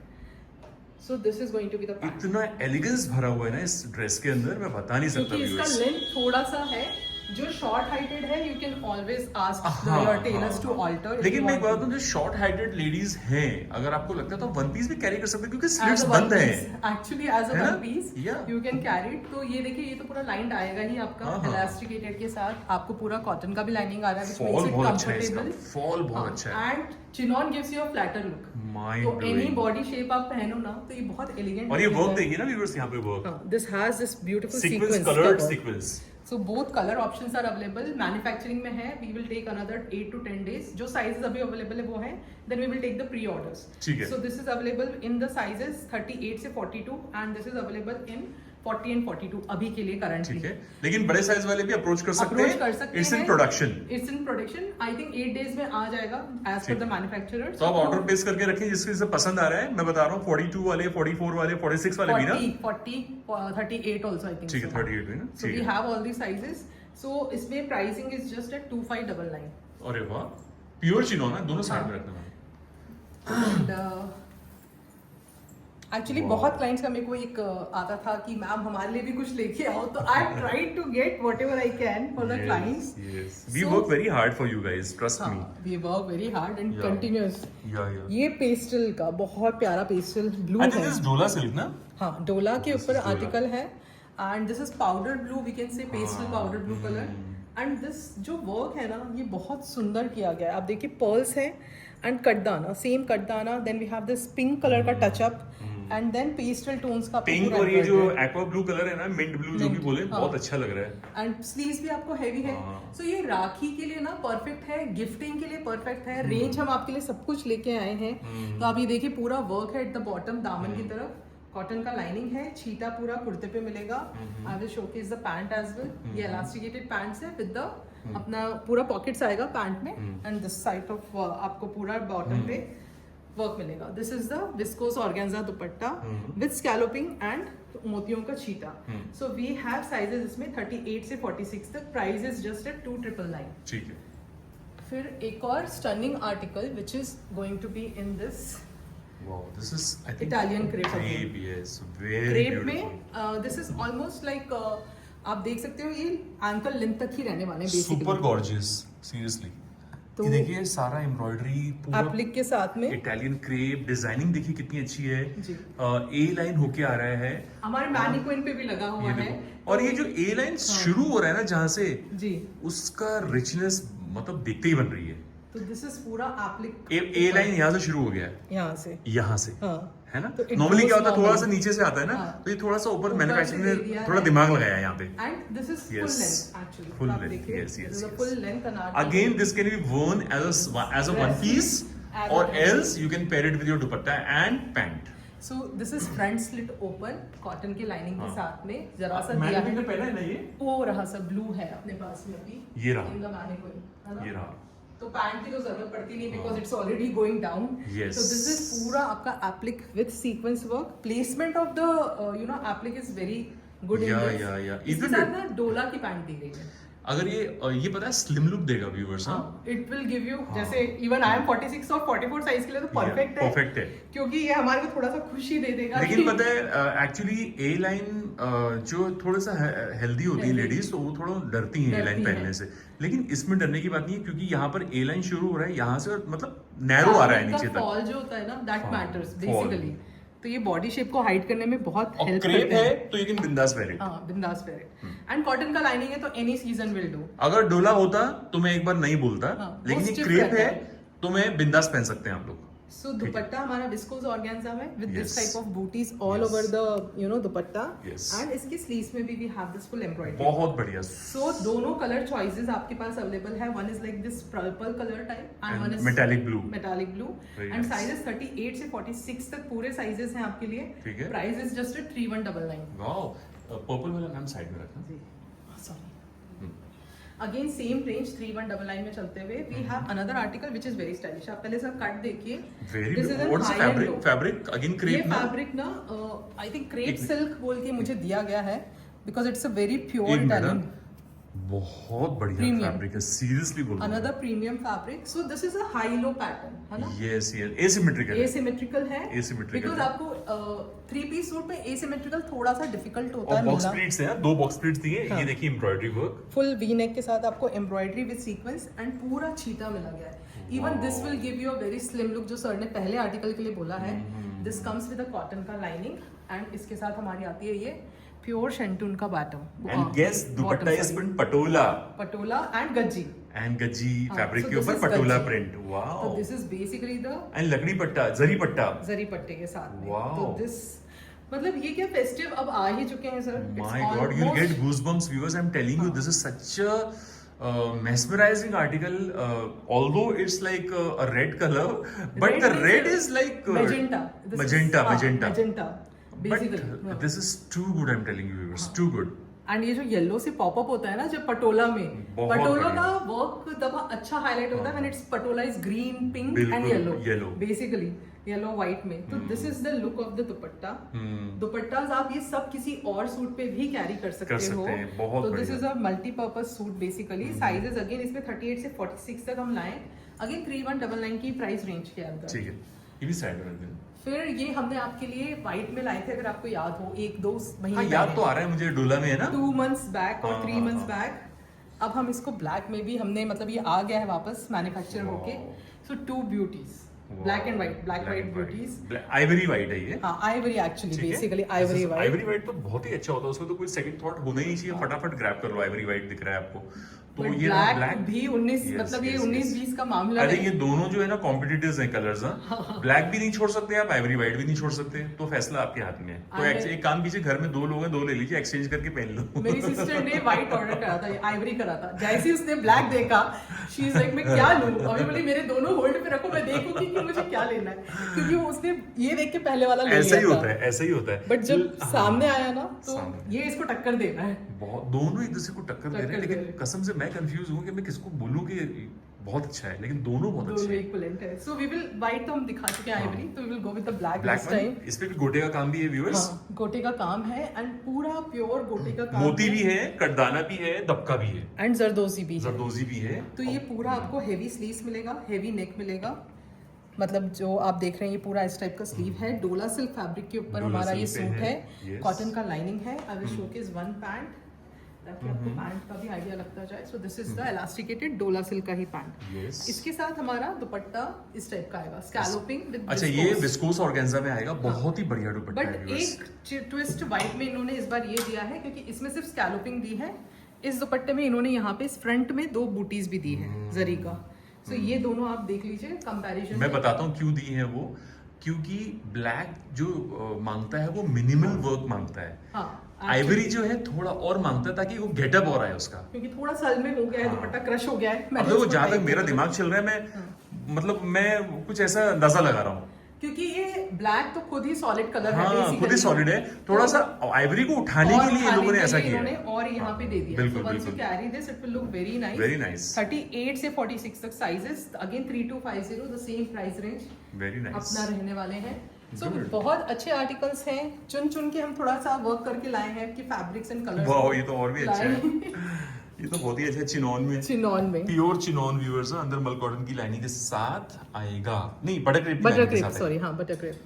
So this is going to be the pant. इतना एलिगेंस भरा हुआ है ना इस ड्रेस के अंदर, मैं बता नहीं सकता क्योंकि इसका व्यूअर्स। लेंथ थोड़ा सा है, जो शॉर्ट हाइटेड है you can always ask your tailors to alter. लेकिन मैं एक बात बताऊं, जो शॉर्ट हाइटेड लेडीज हैं, अगर आपको लगता है तो वन पीस भी कैरी कर सकते हैं क्योंकि स्लिट्स बंद हैं। एक्चुअली एज अ है ना? One piece Yeah. You can carry it. तो ये देखिए, ये तो पूरा लाइंड आएगा ही आपका इलास्टिकेटेड के साथ। आपको पूरा कॉटन का भी लाइनिंग आ रहा है, फॉल व्हिच बहुत मेक्स अच्छा है इट इसका, कंफर्टेबल। फॉल बहुत अच्छा है। And chinon gives you a flatter look. Mind तो एनी blowing. बॉडी शेप आप पहनो ना तो ये बहुत एलिगेंट। और ये वर्क देखिए ना व्यूअर्स, यहाँ पे work, this has this beautiful sequence, sequence coloured sequence. So both color options are available. Manufacturing में है, we will take another 8 to 10 days. जो sizes अभी available है वो है, then we will take the pre-orders. ठीक है। So this is available in the sizes 38 से 42 and this is available in 40 and 42 अभी के लिए currently. ठीक है, लेकिन बड़े साइज वाले भी अप्रोच कर सकते Approach हैं। कर सकते इट्स इन हैं। Production. It's in production. I think 8 days में आ जाएगा as per the manufacturer. तो आप ऑर्डर प्लेस करके रखें जिसको जिसे पसंद आ रहा है। मैं बता रहा हूँ 42 वाले, 44 वाले, 46 वाले भी ना। 40, 38 also I think. ठीक है, so. 38 भी ना। So ठीक we है। have all these sizes. So इसमें pricing is just at 2599. अरे वाह, प्योर चिनॉन है, दोनों साइड में रखना है। And actually Wow. बहुत क्लाइंट्स का मेरे को एक आता था कि मैम हमारे लिए भी कुछ लेके आओ, तो I try to get whatever I can for the clients. Yes. We So- work very hard for you guys, trust me. We work very hard and Yeah. Continuous. Yeah, yeah. ये pastel का बहुत प्यारा pastel blue I think है। this is dola silk ना? हाँ, डोला के This ऊपर is डोला. आर्टिकल है and this is powder blue, we can say pastel हाँ, powder blue colour. And this जो वर्क है ना, ये बहुत सुंदर किया गया है। आप देखिए पर्ल्स है and katdana, same katdana. Then we have this pink colour का touch up and then pastel tones का पिंक पूरा और ये जो embroidery। एक्वा ब्लू कलर है ना, मिंट ब्लू जो भी Mint, बोले, हाँ। बहुत अच्छा लग रहा है। एंड स्लीव्स भी आपको हैवी है। हाँ। सो ये राखी के लिए ना परफेक्ट है, गिफ्टिंग के लिए परफेक्ट है। रेंज हम आपके लिए सब कुछ लेके आए हैं। तो आप ये देखिए पूरा वर्क है एट द बॉटम, दामन की तरफ कॉटन का लाइनिंग है, छीटा पूरा कुर्ते पे मिलेगा। I will showcase the pant as well. ये इलास्टिकेटेड पैंट्स है विद द अपना पूरा पॉकेट्स आएगा पैंट में एंड दिस साइड ऑफ आपको पूरा बॉटम पे वर्क मिलेगा। This is the viscose organza dupatta with scalloping and मोतियों का छीटा। सो वी हैव साइजेस इसमें 38 से 46 तक। Price is just at 2,999। ठीक है। फिर एक और stunning article which is going to be in this Wow, this is I think Italian crepe again. Crepe, yes, very crepe beautiful. में दिस इज ऑलमोस्ट लाइक आप देख सकते हो ये एंकल लेंथ तक ही रहने वाले हैं Super बेसिकली। gorgeous, seriously. तो ये देखिए सारा एम्ब्रॉयडरी पूरा एप्लिक के साथ में इटालियन क्रेप, डिजाइनिंग देखिए कितनी अच्छी है। जी। ए लाइन होके आ रहा है हमारे मैनिक्विन पे भी लगा हुआ ये है। देखो। और ये जो ए लाइन शुरू हो रहा है ना जहाँ से, जी, उसका रिचनेस मतलब देखते ही बन रही है। तो दिस इज पूरा एप्लिक ए लाइन यहाँ से शुरू हो गया है, यहाँ से। यहाँ से हाँ, है ना? तो it नॉर्मली goes क्या होता है, थोड़ा normal. सा नीचे से आता है ना, हाँ. तो ये थोड़ा सा ऊपर ऊपर मैन्युफैक्चरिंग से दे ने दिया थोड़ा है. दिमाग लगाया है यहाँ पे. And this is full Yes. length actually. Full आप length, देखिए, yes, yes, this is a yes. full length Anarkali. Again, this can be worn as a one piece, As a or one piece. else you can pair it with your dupatta and pant. So this is front slit open cotton के lining के हाँ. साथ में जरा सा मैंने दिया भी है. तो पहना है ना ये. वो रहा सा ब्लू है अपने पास में अभी. ये रहा. In the mannequin, है ना? ये रहा. तो पैंट की तो जरूरत पड़ती नहीं because it's already going down. Yes. So this is पूरा आपका applique with sequence work. Placement of the applique is very good in Yeah, this. yeah, yeah. इसके Even साथ ना डोला की पैंट दी गई है. अगर ये पता है स्लिम लुक देगा व्यूअर्स. हाँ, इट विल गिव यू जैसे इवन आई एम 46 और 44 साइज के लिए तो परफेक्ट है. परफेक्ट है. क्योंकि ये हमारे को थोड़ा सा खुशी दे देगा. लेकिन कि- पता है एक्चुअली ए लाइन जो थोड़ा सा हेल्दी होती है Healthy. लेडीज, तो वो थोड़ा डरती हैं ए लाइन डरती पहनने हैं. से. लेकिन इसमें डरने की बात नहीं है, क्योंकि यहाँ पर ए लाइन शुरू हो रहा है यहाँ से, और मतलब नैरो आ रहा है नीचे तक. फॉल जो होता है ना दैट हाँ, मैटर्स fall. बेसिकली. तो ये बॉडी शेप को हाइड करने में बहुत और हेल्प क्रेप करते है हैं. तो यू कैन बिंदास वेयर इट. हाँ, बिंदास वेयर इट. एंड कॉटन का लाइनिंग है तो एनी सीजन विल डू. अगर डोला होता तो मैं एक बार नहीं बोलता. हाँ, वो लेकिन ये stiff क्रेप रहता है है. तो मैं बिंदास पहन सकते हैं आप लोग. सो दुपट्टा हमारा विस्कोस ऑर्गेन्जा में with this Yes. Type of बूटीज all Yes. Over the dupatta. Yes. And इसकी स्लीव्स में भी we have this full embroidery. बहुत बढ़िया. सो दोनों कलर चॉइसेस आपके पास अवेलेबल है. One is like this purple colour type and one is metallic blue. Metallic blue. Very and nice. Sizes 38 से 46 तक पूरे साइजेस हैं आपके लिए. ठीक है. Price is just 3199. Wow. Purple वाला मैम साइड में रखना. जी सॉरी. अगेन सेम रेंज 3199 में चलते हुए we have another article which is very stylish. आप पहले सर कट देखिए. Very This is a what is high-end fabric? look. Fabric again ये क्रेप ना. फैब्रिक ना आई थिंक क्रेप एक- सिल्क बोल के मुझे दिया गया है because it's a very pure एक इटालियन. मिनट. बहुत बढ़िया Premium. फैब्रिक है, सीरियसली बोल रहा another premium fabric. So this is a high low pattern है ना. Yes yes. एसिमेट्रिकल. एसिमेट्रिकल है. Asymmetrical बिकॉज है. आपको 3 पीस सूट में एसिमेट्रिकल थोड़ा सा डिफिकल्ट होता और है बॉक्स मिलना. प्लीट्स हैं, 2 बॉक्स प्लीट्स दिए. हाँ. ये देखिए embroidery work. Full we neck के साथ आपको एम्ब्रॉयडरी विद सीक्वेंस एंड पूरा छीटा मिला गया है. Even this will give you a very slim look जो सर ने पहले आर्टिकल के लिए बोला है. This comes with a cotton का लाइनिंग एंड इसके साथ हमारी आती है ये प्योर शेंटून का bottom. And guess dupatta is बिन पटोला पटोला एंड गज्जी. एंड गज्जी हाँ, फैब्रिक so के this ऊपर is पटोला गज्जी. प्रिंट. तो wow. This is basically the and लकड़ी पट्टा, जरी पट्टा. जरी पट्टे के साथ में. Wow. तो दिस मतलब ये क्या फेस्टिव अब आ ही चुके हैं sir. My God, you'll get goosebumps, viewers. I'm telling you, this is such a mesmerizing article. Although it's like a red color, but the red is like magenta. This is- magenta, हाँ, magenta. magenta. Basically. But this is too good. I'm telling you, viewers, too good. And ये जो yellow से popup होता है ना जब पटोला में, बहुत पटोला बढ़िया. का वर्क तब अच्छा हाईलाइट होता है when it's patola is green pink बिल्कुल, and yellow. yellow. Basically yellow white में. तो this is the look of the dupatta. Dupattas आप ये सब किसी और सूट पे भी कैरी कर सकते हो. हैं, बहुत तो दिस बढ़िया. Is a multipurpose suit basically. Sizes again इसमें 38 से 46 तक हम लाए. अगेन 3199 की प्राइस रेंज के अंदर. ठीक है. ये भी साइड में रख देना. फिर ये हमने आपके लिए व्हाइट में लाए थे अगर आपको याद हो 1-2 महीने हाँ, याद तो आ रहा है मुझे. डोला में है ना. 2 months बैक और हाँ, 3 हाँ, months हाँ. बैक. अब हम इसको ब्लैक में भी हमने मतलब ये आ गया है वापस मैन्युफैक्चर Wow. होके. सो 2 beauties black and white. Black white beauties. Ivory white है ये. हाँ आइवरी एक्चुअली ठीक है? Basically ivory white. Ivory white तो बहुत ही अच्छा होता है. उसमें तो कोई सेकंड थॉट होना ही नहीं चाहिए. फटाफट ग्रैब कर लो. आइवरी व्हाइट दिख रहा है आपको. तो ये ब्लैक ब्लैक भी 19 मतलब ये 19-20 का मामला अरे है. ये दोनों जो है ना कॉम्पिटिटर्स हैं कलर्स. ब्लैक भी नहीं छोड़ सकते आप, आइवरी व्हाइट भी नहीं छोड़ सकते. तो फैसला आपके हाथ में है. तो एक काम कीजिए, घर में 2 लोग हैं, 2 ले लीजिए, एक्सचेंज करके पहन लो. मेरी सिस्टर ने व्हाइट ऑर्डर करा था, आइवरी करा था. जैसे ही उसने ब्लैक देखा शी इज लाइक मैं क्या लूं. अभी बोली मेरे दोनों होल्ड पे रखो, मैं देखूंगी कि मुझे क्या लेना है. क्योंकि वो उसने ये देख के पहले वाला ले लिया था. ऐसा ही होता है, ऐसा ही होता है. बट जब सामने आया ना तो सामने. ये इसको टक्कर दे रहा है. बहुत दोनों एक दूसरे को टक्कर दे रहे हैं. टक्कर दे लेकिन रहे हैं. कसम से मैं कंफ्यूज हूँ कि मैं किसको बोलूँ कि बहुत अच्छा है. लेकिन दोनों बहुत अच्छे दोनों हैं. इक्विवेलेंट है. सो वी विल व्हाइट तो हम दिखा चुके हैं आइवरी. तो we will go with the black black this time. इस पे भी गोटे का काम भी है व्यूअर्स. हाँ, गोटे का काम है एंड पूरा प्योर गोटे का काम. मोती भी है, कटदाना भी है, दबका भी है, एंड जरदोजी भी है. जरदोजी भी है. तो ये पूरा आपको हेवी स्लीव्स मिलेगा, हेवी नेक मिलेगा. मतलब जो आप देख रहे हैं ये पूरा इस टाइप का स्लीव है. डोला सिल्क फैब्रिक के ऊपर डोला हमारा ये सिल्क पे सूट है. yes. कॉटन का लाइनिंग है. आई विल शोकेस वन पैंट ताकि आपको पैंट का भी आइडिया लगता जाए. सो दिस इज द इलास्टिकेटेड डोला सिल्क का ही पैंट. Yes. इसके साथ हमारा दुपट्टा इस टाइप का आएगा, स्कैलोपिंग विद अच्छा, ये विस्कोस ऑर्गेन्जा में आएगा. बहुत ही बढ़िया दुपट्टा है बट viewers. एक ट्विस्ट व्हाइट में इन्होंने इस बार ये दिया है क्योंकि इसमें सिर्फ स्कैलोपिंग दी है. इस दुपट्टे में इन्होंने यहाँ पे इस फ्रंट में 2 बूटीज भी दी है जरी का. सो ये दोनों आप देख लीजिए कंपैरिजन. मैं बताता हूँ क्यों दी है वो. क्योंकि ब्लैक जो मांगता है वो मिनिमल वर्क मांगता है, हाँ आइवरी जो है थोड़ा और मांगता है ताकि वो गेटअप और आए उसका, क्योंकि थोड़ा सल में हो गया है, हाँ। दुपट्टा क्रश हो गया है। अब देखो जहां तक मेरा दिमाग चल रहा है, मैं मतलब मैं कुछ ऐसा अंदाजा लगा रहा हूँ। क्योंकि ये ब्लैक तो खुद ही सॉलिड कलर है, हाँ basically। खुद ही सॉलिड है, थोड़ा सा आइवरी को उठाने के लिए इन लोगों ने ऐसा किया इन्होंने है। और यहाँ पे दे दिया। बिल्कुल, so once you बिल्कुल। carry this it will look very nice। Very nice। 38 से 46 तक sizes, again 3250 the same price range very nice. अपना रहने वाले हैं। सो Good। बहुत अच्छे आर्टिकल्स हैं, चुन चुन के हम थोड़ा सा वर्क करके लाए हैं कि फैब्रिक्स एंड कलर्स। वाह ये तो और भी अच्छा है। ये तो बहुत ही अच्छा है, चिनॉन में, चिनॉन में प्योर चिनॉन व्यूअर्स, अंदर मल कॉटन की लाइनिंग के साथ आएगा, नहीं बटर क्रेप की बटर लाइनिंग के क्रेप, साथ सॉरी हाँ बटर क्रेप। है।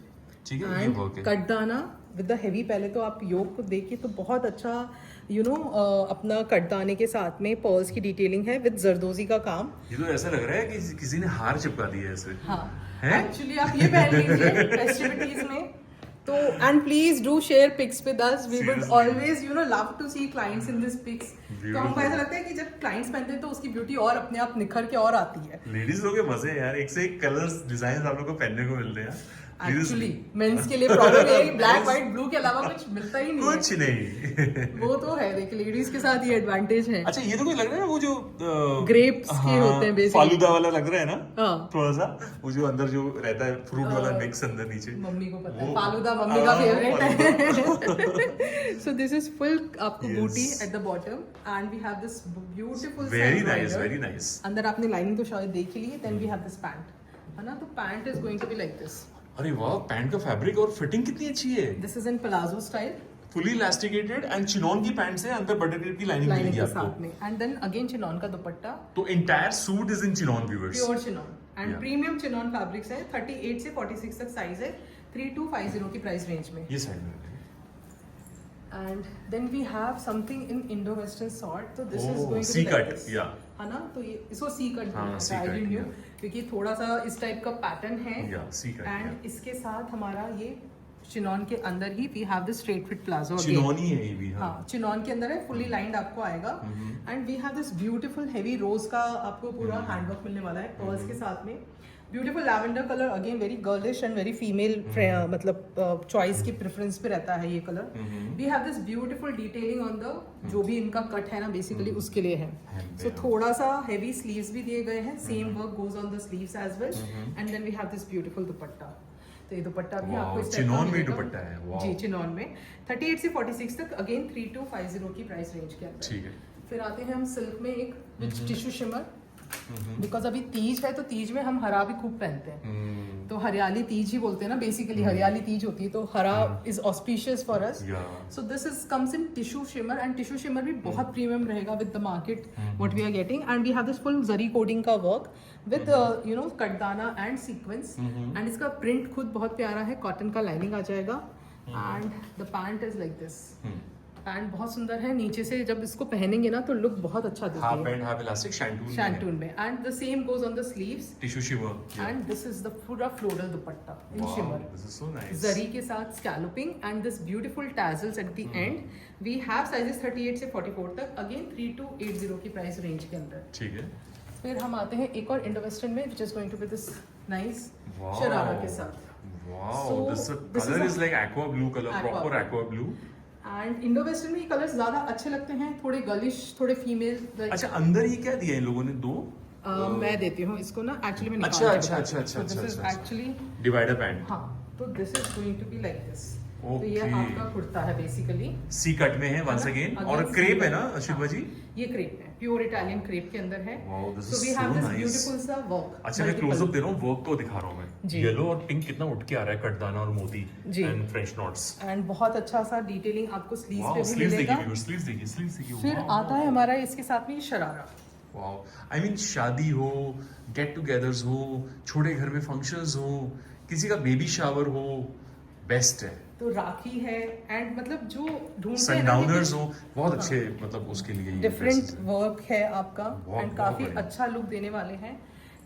ठीक है, ये एंड वर्क है। कटदाना विद द हेवी, पहले तो आप योग को देखिए तो बहुत अच्छा अपना कटदाने के साथ में पर्ल्स की डिटेलिंग है विद जरदोजी का काम। ये तो ऐसा लग रहा है कि किसी ने हार चिपका दिया है इसमें। हाँ हैं? एक्चुअली आप ये पहन लीजिए फेस्टिविटीज में तो। And please do share pics with us, we would Seriously। Always love to see clients in this pics. तो हमको ऐसा लगता है कि जब क्लाइंट्स पहनते हैं तो उसकी ब्यूटी और अपने आप निखर के और आती है। लेडीज लोग के मजे हैं यार, एक से एक कलर्स डिजाइन आप लोग को पहनने को मिलते हैं। एक्चुअली मेंस के लिए प्रॉब्लम है कि ब्लैक व्हाइट ब्लू के अलावा कुछ मिलता ही नहीं कुछ नहीं। वो तो है, देखिए लेडीज के साथ ये एडवांटेज है। अच्छा ये तो कोई लग रहा है ना वो जो ग्रेप्स के होते हैं बेसिकली, फालूदा वाला लग रहा है ना, हाँ थोड़ा सा वो जो अंदर जो रहता है फ्रूट वाला मिक्स अंदर नीचे। मम्मी को पता है वो- फालूदा, मम्मी का हाँ, फेवरेट है। सो दिस इज फुल आपको Yes। Booti at the bottom and we have this beautiful very nice, very nice. अंदर आपने लाइनिंग तो शायद देख ही ली है। Then we have this pant, है ना, तो pant is going to be like this. अरे वाह, पैंट का फैब्रिक और फिटिंग कितनी अच्छी है, this is in palazzo style, fully elasticated and chinon की पैंट से अंदर बटर क्रेप की लाइनिंग लाइनिंग मिलेगी के साथ आपको। में। एंड देन अगेन चिनॉन का दुपट्टा, तो entire suit is in chinon viewers. Pure chinon and Yeah। Premium chinon fabrics है। 38 से 46 तक साइज है, 3250 की प्राइस रेंज में। ये साइड में and then we have something in Indo western sort, तो this is oh, going to see B cut, like this, या है ना, तो ये इसको सी कट हाँ, C cut, न्यू, yeah। क्योंकि थोड़ा सा इस टाइप का पैटर्न है। या सी कट, एंड इसके साथ हमारा ये चिनॉन के अंदर ही we have the straight fit palazzo, chinon ही है ये भी। हाँ हाँ चिनॉन के अंदर है, फुली लाइंड आपको आएगा। And we have this beautiful heavy rose का आपको पूरा हैंडवर्क मिलने वाला है पर्ल्स के साथ में। Beautiful lavender colour, again very girlish and very female, मतलब चॉइस की प्रेफरेंस पे रहता है ये colour. We have this beautiful detailing on the जो भी इनका कट है ना बेसिकली उसके लिए है। सो थोड़ा सा हेवी स्लीव्स भी दिए गए हैं, same work goes on the sleeves as well. And then we have this beautiful dupatta, तो ये दुपट्टा भी आपको इस टाइप का चिनॉन में मिलेगा। दुपट्टा है, वाह। जी चिनॉन में 38 से 46 तक, अगेन 3250 की प्राइस रेंज के अंदर। ठीक है। फिर आते हैं हम सिल्क में एक विच टिश्यू शिमर, बिकॉज अभी तीज है तो तीज में हम हरा भी खूब पहनते हैं। तो हरियाली तीज ही बोलते हैं ना बेसिकली, हरियाली तीज होती है तो हरा is auspicious for us. So this is comes in tissue shimmer and tissue shimmer भी बहुत प्रीमियम रहेगा with the market what we are getting. And we have this full zari coding का work with katdana and sequence. And इसका print खुद बहुत प्यारा है, cotton का लाइनिंग आ जाएगा। And the pant is like this, pant बहुत सुंदर है, नीचे से जब इसको पहनेंगे ना तो लुक बहुत अच्छा हाफ दिखती है पैंट हाफ इलास्टिक शैंटून में। And the same goes on the sleeves. Tissue shimmer, and this is the पूरा floral dupatta in shimmer, this is so nice. Zari के साथ scalloping and this beautiful tassels at the end. We have sizes 38 से 44 तक, again 3280 की price range के अंदर। ठीक है। फिर हम आते हैं एक और इंडो वेस्टर्न में, which is going to be this nice Wow। Sharara के साथ। Wow, So, this this color is is like aqua blue color, Aqua proper blue। aqua blue। And Indo western में ये कलर्स ज्यादा अच्छे लगते हैं, थोड़े गर्लिश, थोड़े फीमेल। अच्छा अंदर ये क्या दिया इन लोगों ने, दो मैं देती हूँ इसको ना, एक्चुअली मैं अच्छा, अच्छा, अच्छा, अच्छा, दिस इज अच्छा। एक्चुअली, डिवाइडर पैंट, हाँ, तो this is going to be like this. तो Okay। ये आपका कुर्ता है बेसिकली, सी कट में है वंस अगेन, और Again, क्रेप है हाँ, ना शिल्पा जी? ये क्रेप है, प्योर इटालियन क्रेप के अंदर है। Wow, this so is we have so this nice। Beautiful सा वर्क। अच्छा मैं क्लोजअप दे रहा हूँ, वर्क को दिखा रहा हूँ मैं। जी। येलो और पिंक कितना उठ के आ रहा है, कटदाना और मोती जी। And French knots. एंड बहुत अच्छा सा डिटेलिंग आपको स्लीव्स वाओ, पे भी स्लीव्स मिलेगा। देखिए, स्लीव्स देखिए, स्लीव्स देखिए। फिर आता है हमारा इसके साथ में ये शरारा। वाओ, आई मीन शादी हो, गेट टुगेदर्स हो, छोटे घर में फंक्शंस हो, किसी का बेबी शावर हो, बेस्ट है। तो राखी है एंड मतलब जो ढूंढते हैं सनडाउनर्स हो, बहुत अच्छे मतलब उसके लिए ये डिफरेंट dresses हैं। वर्क है आपका बहुत- एंड बहुत काफी बढ़िया। अच्छा लुक देने वाले हैं।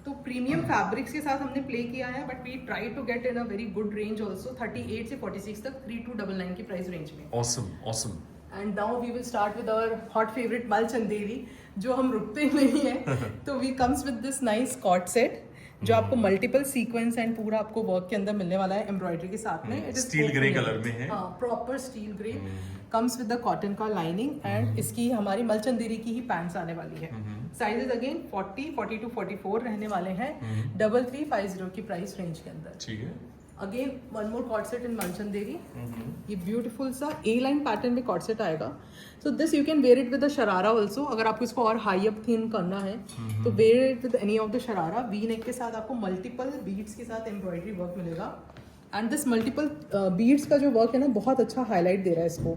तो प्रीमियम फैब्रिक्स के साथ हमने प्ले किया है, but we try to get in a very good range also. 38 से 46 तक, 3299 की प्राइस रेंज में। Awesome, awesome। And now we will start with our hot favourite mul Chanderi, जो हम रुकते ही नहीं है। तो we comes with this nice co-ord set, जो आपको मल्टीपल सीक्वेंस एंड पूरा आपको वर्क के अंदर मिलने वाला है एम्ब्रॉयडरी के साथ में. It is steel grey colour में है. हाँ, proper steel grey. Comes with the cotton का लाइनिंग एंड इसकी हमारी मलचंदेरी की ही पैंट्स आने वाली है. साइजेस अगेन 40, 42, 44 रहने वाले हैं. 3350 की प्राइस रेंज के अंदर. ठीक है. Again one more cord set in Malchanderi. ये ब्यूटीफुल सा ए लाइन पैटर्न में कॉर्ड सेट आएगा. So this you can wear it with the sharara also. अगर आपको इसको और हाई अप थीम करना है तो wear it with any of the sharara. V neck के साथ आपको मल्टीपल बीड्स के साथ एम्ब्रॉयडरी वर्क मिलेगा. एंड दिस मल्टीपल बीड्स का जो वर्क है ना बहुत अच्छा हाईलाइट दे रहा है इसको.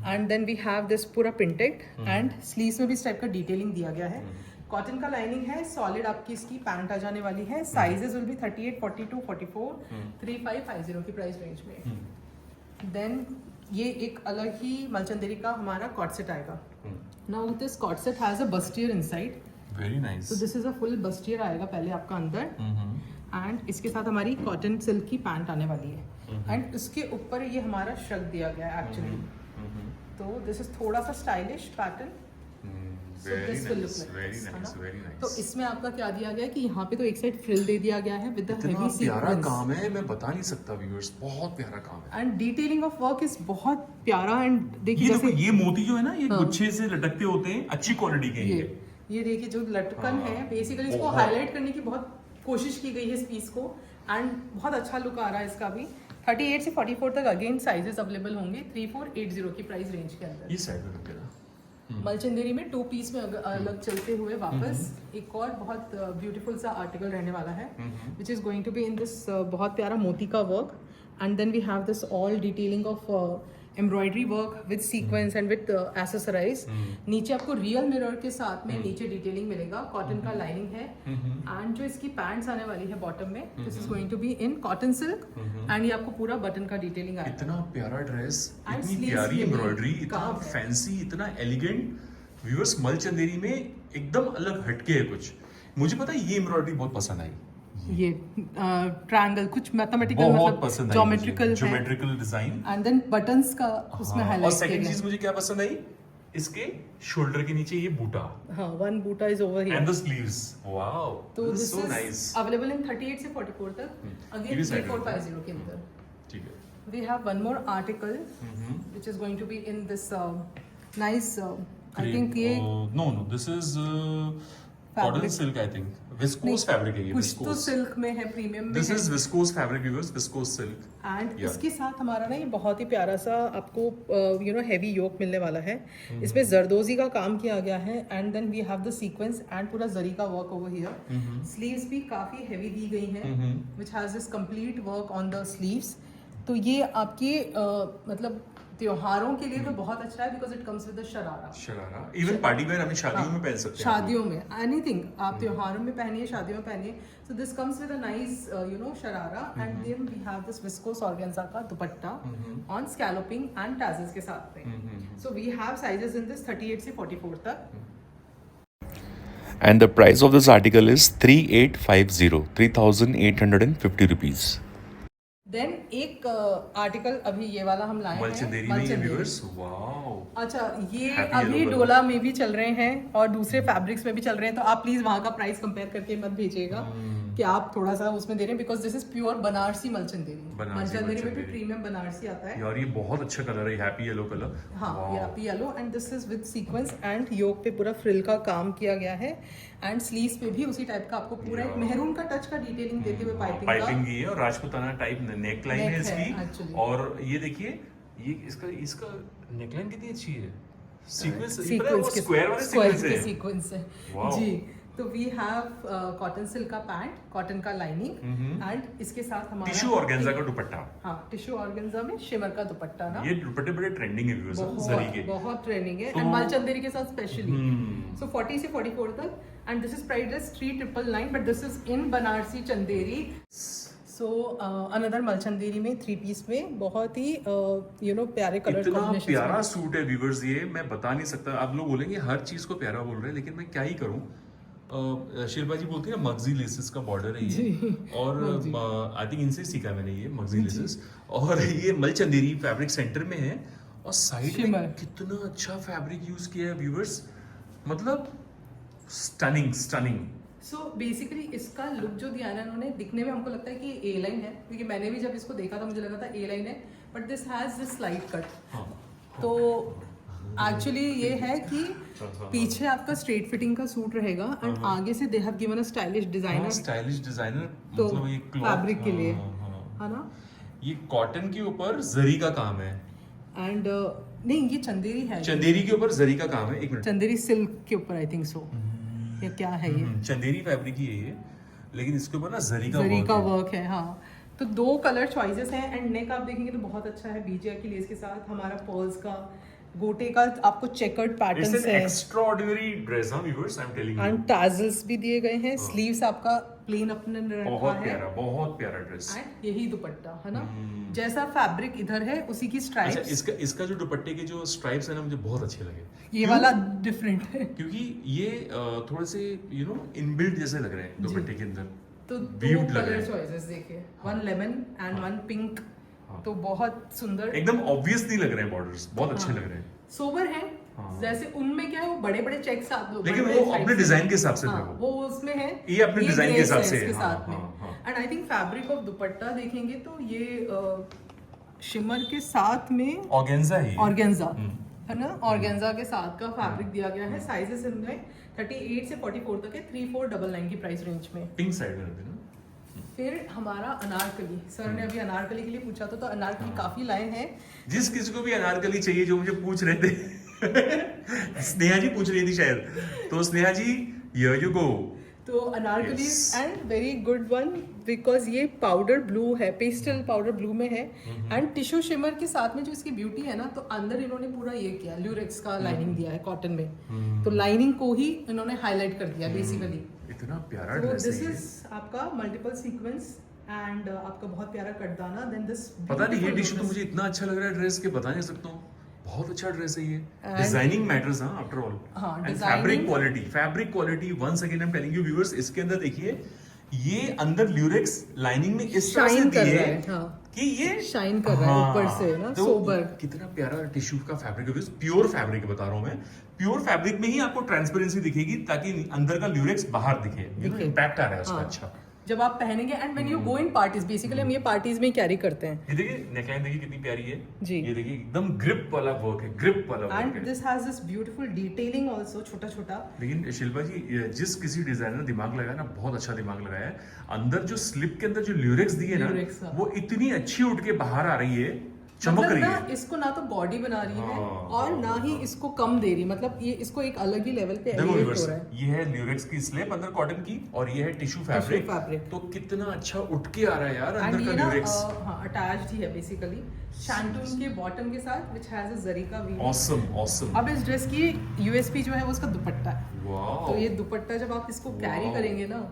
And then we have this पूरा प्रिंटेड एंड स्लीव्स में भी इस टाइप का डिटेलिंग दिया गया है. कॉटन का लाइनिंग है. सॉलिड आपकी इसकी पैंट आ जाने वाली है. साइजेस विल बी 38, 42, 44, 3550 की प्राइस रेंज में. देन ये एक अलग ही मलचंदेरी का हमारा कॉर्ड सेट आएगा. Now this cord set has a bustier inside. Very nice. So this is a full bustier आएगा पहले आपका अंदर. एंड इसके साथ हमारी कॉटन सिल्क की पैंट आने वाली है. एंड इसके ऊपर ये हमारा श्रग दिया गया है एक्चुअली. तो दिस इज थोड़ा सा स्टाइलिश पैटर्न. तो इसमें आपका क्या दिया गया है कि यहाँ पे तो एक साइड फ्रिल दे दिया गया है विद द हेवी प्यारा काम है. मैं बता नहीं सकता व्यूअर्स, बहुत प्यारा काम है. And detailing of work is बहुत प्यारा. एंड देखिए जैसे ये मोती जो है ना ये गुच्छे से लटकते होते हैं, अच्छी क्वालिटी के हैं. ये देखिए जो लटकन है बेसिकली इसको हाईलाइट करने की बहुत कोशिश की गई है इस पीस को. एंड बहुत अच्छा लुक आ रहा है इसका भी. 38 से 44 तक अगेन साइजेस अवेलेबल होंगे. 3480 की प्राइस रेंज के अंदर. ये साइड में रख देना. मलचंदेरी में 2 पीस में अलग चलते हुए वापस एक और बहुत ब्यूटीफुल सा आर्टिकल रहने वाला है which is going to be in this बहुत प्यारा मोती का work. And then we have this all detailing of embroidery work with sequence and with accessorize. नीचे आपको रियल मिरर के साथ में नीचे डिटेलिंग मिलेगा. कॉटन का लाइनिंग है. एंड जो इसकी पैंट्स आने वाली है बॉटम में this is going to be in cotton silk. And ये आपको पूरा बटन का डिटेलिंग आएगा. इतना प्यारा ड्रेस, इतनी प्यारी एम्ब्रॉयडरी, इतना फैंसी, इतना एलिगेंट. व्यूअर्स मलचंदेरी में एकदम अलग हटके है कुछ. मुझे पता है ये एम्ब्रॉयडरी बहुत पसंद आई. ये ट्रायंगल कुछ मैथमेटिकल मतलब geometrical design. And then buttons का उसमें हाईलाइट. और सेकंड चीज मुझे क्या पसंद आई, इसके शोल्डर के नीचे ये बूटा. हाँ, वन बूटा is over here. And the sleeves. Wow, तो this so nice. Available in 38 से 44 तक. अगेन 3450 के अंदर. ठीक है. We have one more article which is going to be in this nice I think ये no this is cotton silk. I think viscose fabric है ये. कुछ तो सिल्क में है, प्रीमियम में. This is viscose fabric viewers, viscose silk. And इसके साथ हमारा ना ये बहुत ही प्यारा सा आपको यू नो हैवी योक मिलने वाला है. इसमें जरदोजी का काम किया गया है. And then we have the sequence and पूरा जरी का वर्क ओवर हियर. स्लीव्स भी काफी हैवी दी गई हैं which has this complete work on the sleeves. तो ये आपके मतलब त्योहारों के लिए तो बहुत अच्छा है because it comes with sharara. Even party wear हमें शादियों में पहन सकते हैं. शादियों में एनीथिंग आप त्योहारों में पहनिए, शादियों में पहनिए. So this comes with a nice you know sharara. And then we have this viscose organza का dupatta on scalloping and tassels के साथ में. So we have sizes in this 38 से 44 तक. And the price of this article is 3850, 3,850 rupees. Then एक article अभी ये वाला हम लाए हैं मलचंदेरी में व्यूअर्स. वाओ. अच्छा, ये Happy अभी yellow डोला में भी चल रहे हैं और दूसरे फैब्रिक्स में भी चल रहे हैं. तो आप प्लीज वहाँ का प्राइस कंपेयर करके मत भेजिएगा कि आप थोड़ा सा उसमें दे रहे हैं because this is pure Banarasi Malchanderi. Malchanderi में भी प्रीमियम बनारसी आता है. यार ये बहुत अच्छा कलर है, हैप्पी येलो कलर. हाँ, ये happy yellow. And this is with sequence and yoke पे पूरा फ्रिल का काम किया गया है. एंड स्लीव्स पे भी उसी टाइप का आपको पूरा एक मेहरून का टच का डिटेलिंग देते हुए पाइपिंग की है. और राजपूताना टाइप नेक लाइन है इसकी. और ये देखिए ये इसका नेकलाइन कितनी अच्छी है. सीक्वेंस स्क्वायर वाले सीक्वेंस है जी. तो वी हैव कॉटन सिल्क का पैंट, कॉटन का लाइनिंग एंड इसके साथ हमारा टिश्यू ऑर्गेन्जा का दुपट्टा. हाँ, टिश्यू ऑर्गेन्जा में शिमर का दुपट्टा ना. ये दुपट्टे बड़े ट्रेंडिंग है व्यूअर्स, जरी के बहुत ट्रेंडिंग है. एंड मलचंदेरी के साथ स्पेशली. सो 40 से 44 तक. And this is priced as 3999 but this is in Banarasi Chanderi. So another Malchanderi में 3 पीस में बहुत ही यू नो प्यारे कलर कॉम्बिनेशन. प्यारा सूट है व्यूअर्स, ये मैं बता नहीं सकता. आप लोग बोलेंगे हर चीज को प्यारा बोल रहे हैं, लेकिन मैं क्या ही करूं. शिल्पा जी बोलती है मगजी लेसेस का बॉर्डर है ये. और आई थिंक इनसे सीखा मैंने ये मगजी लेसेस. और ये मलचंदेरी फैब्रिक सेंटर में है. और साइड में कितना अच्छा फैब्रिक यूज किया है व्यूअर्स. मतलब स्टनिंग. सो बेसिकली इसका लुक जो दिया है ना इन्होंने, दिखने में हमको लगता है कि ए लाइन है, क्योंकि मैंने भी जब इसको देखा था मुझे लगा था ए लाइन है, but this has this slide cut. तो एक्चुअली ये है कि पीछे आपका स्ट्रेट फिटिंग का सूट रहेगा एंड आगे से they have given a stylish designer तो मतलब ये फैब्रिक के लिए है ना। ये कॉटन के ऊपर जरी का काम है एंड नहीं, ये चंदेरी है, चंदेरी के ऊपर जरी का काम है। एक मिनट, चंदेरी सिल्क के ऊपर आई थिंक सो, या क्या है ये, चंदेरी फैब्रिक ही है ये, लेकिन इसके ऊपर ना जरी का वर्क है। हाँ, तो 2 कलर चॉइसेस हैं एंड नेक आप देखेंगे तो बहुत अच्छा है, बीजिया की लेस के साथ हमारा पर्ल्स का, गोटे का आपको चेकर्ड पैटर्न्स है, एक्स्ट्राऑर्डिनरी ड्रेस हां viewers, I am telling you. And tassels भी दिए गए हैं, स्लीव्स आपका प्लेन अपने रखा है, बहुत प्यारा ड्रेस। एंड यही दुपट्टा है ना, जैसा फैब्रिक इधर है उसी की स्ट्राइप्स। अच्छा, इसका जो दुपट्टे के जो स्ट्राइप्स है ना मुझे बहुत अच्छे लगे। ये वाला डिफरेंट है क्योंकि ये थोड़े से यू नो इनबिल्ट जैसे लग रहे हैं दुपट्टे के अंदर। तो 2 Weaved लग रहे कलर हैं। चॉइसेस देखिए, 1 लेमन एंड 1 पिंक, तो बहुत सुंदर, एकदम ऑब्वियस नहीं लग रहे हैं बॉर्डर्स, बहुत अच्छे लग रहे हैं। सोबर है। जैसे उनमें क्या है वो बड़े बड़े चेक्स आते हैं, लेकिन वो अपने डिजाइन के हिसाब से थे वो उसमें है, ये अपने डिजाइन के हिसाब से इसके हाँ, साथ में। हाँ। And I think fabric of दुपट्टा देखेंगे तो ये शिमर के साथ में ऑर्गेन्जा है ये। ऑर्गेन्जा है ना, ऑर्गेन्जा के साथ का फैब्रिक दिया गया है। साइजेस इनमें 38 से 44 तक है, 3499 की प्राइस रेंज में। पिंक साइड में रखते ना। फिर हमारा अनारकली, सर ने अभी अनारकली के लिए पूछा था, तो अनारकली काफी लाए हैं। जिस किसी को भी अनारकली चाहिए जो मुझे पूछ रहे थे स्नेहा जी पूछ रही थी शायद, तो स्नेहा जी हियर यू गो। तो Anarkali Yes. And very good one, because ये पाउडर ब्लू है, पेस्टल पाउडर ब्लू में है एंड टिश्यू शिमर के साथ में जो इसकी ब्यूटी है ना, तो अंदर इन्होंने पूरा ये किया, ल्यूरेक्स का लाइनिंग दिया है कॉटन में, तो लाइनिंग को ही इन्होंने हाईलाइट कर दिया बेसिकली। इतना प्यारा तो ड्रेस दिस है ये। इज आपका मल्टीपल सीक्वेंस एंड आपका बहुत प्यारा कटदाना, देन दिस पता नहीं ये टिश्यू तो मुझे इतना अच्छा लग रहा है ड्रेस के बता नहीं सकता हूँ। बहुत अच्छा ड्रेस है ये। डिजाइनिंग मैटर्स हाँ आफ्टर ऑल। हाँ, and designing- fabric quality once again I am telling you viewers, इसके अंदर देखिए ये अंदर ल्यूरेक्स लाइनिंग में इस तरह से शाइन कर दिए रहा है, हाँ, कि ये शाइन कर रहा है ऊपर से ना, तो सोबर। कितना प्यारा टिश्यू का फैब्रिक है, प्योर फैब्रिक बता रहा हूँ मैं। प्योर फैब्रिक में ही आपको ट्रांसपेरेंसी दिखेगी ताकि अंदर का ल्यूरेक्स बाहर दिखे, इम्पैक्ट आ रहा है उसका। हाँ। अच्छा जब आप पहनेंगे and when you go in parties, basically हम ये पार्टीज में ही कैरी करते हैं। ये देखिए नेकलाइन देखिए कितनी प्यारी है जी। ये देखिए एकदम ग्रिप वाला वर्क है, ग्रिप वाला वर्क एंड है। This has this beautiful detailing also, छोटा छोटा। लेकिन शिल्पा जी जिस किसी डिजाइनर ने दिमाग लगाया ना, बहुत अच्छा दिमाग लगाया है। अंदर जो स्लिप के अंदर जो ल्यूरेक्स दिए ना, Lyrics, हाँ। वो इतनी अच्छी उठ के बाहर आ रही है, चमक मतलब रही ना है। इसको ना तो बॉडी बना रही है हाँ, और ना ही इसको कम दे रही, मतलब ये इसको एक अलग ही लेवल पे देखो एलिवेट viewers, हो रहा है। ये है ल्यूरेक्स की स्लिप अंदर कॉटन की और ये है टिश्यू फैब्रिक। fabric। तो कितना अच्छा उठ के आ रहा है यार एंड अंदर ये का ना ल्यूरेक्स। हाँ अटैच्ड ही है बेसिकली शैंटून के बॉटम के साथ, व्हिच हैज अ जरी का वीव। Awesome awesome. अब इस ड्रेस की यूएसपी जो है वो उसका दुपट्टा है। वाओ, तो ये दुपट्टा जब आप इसको कैरी Wow. करेंगे ना,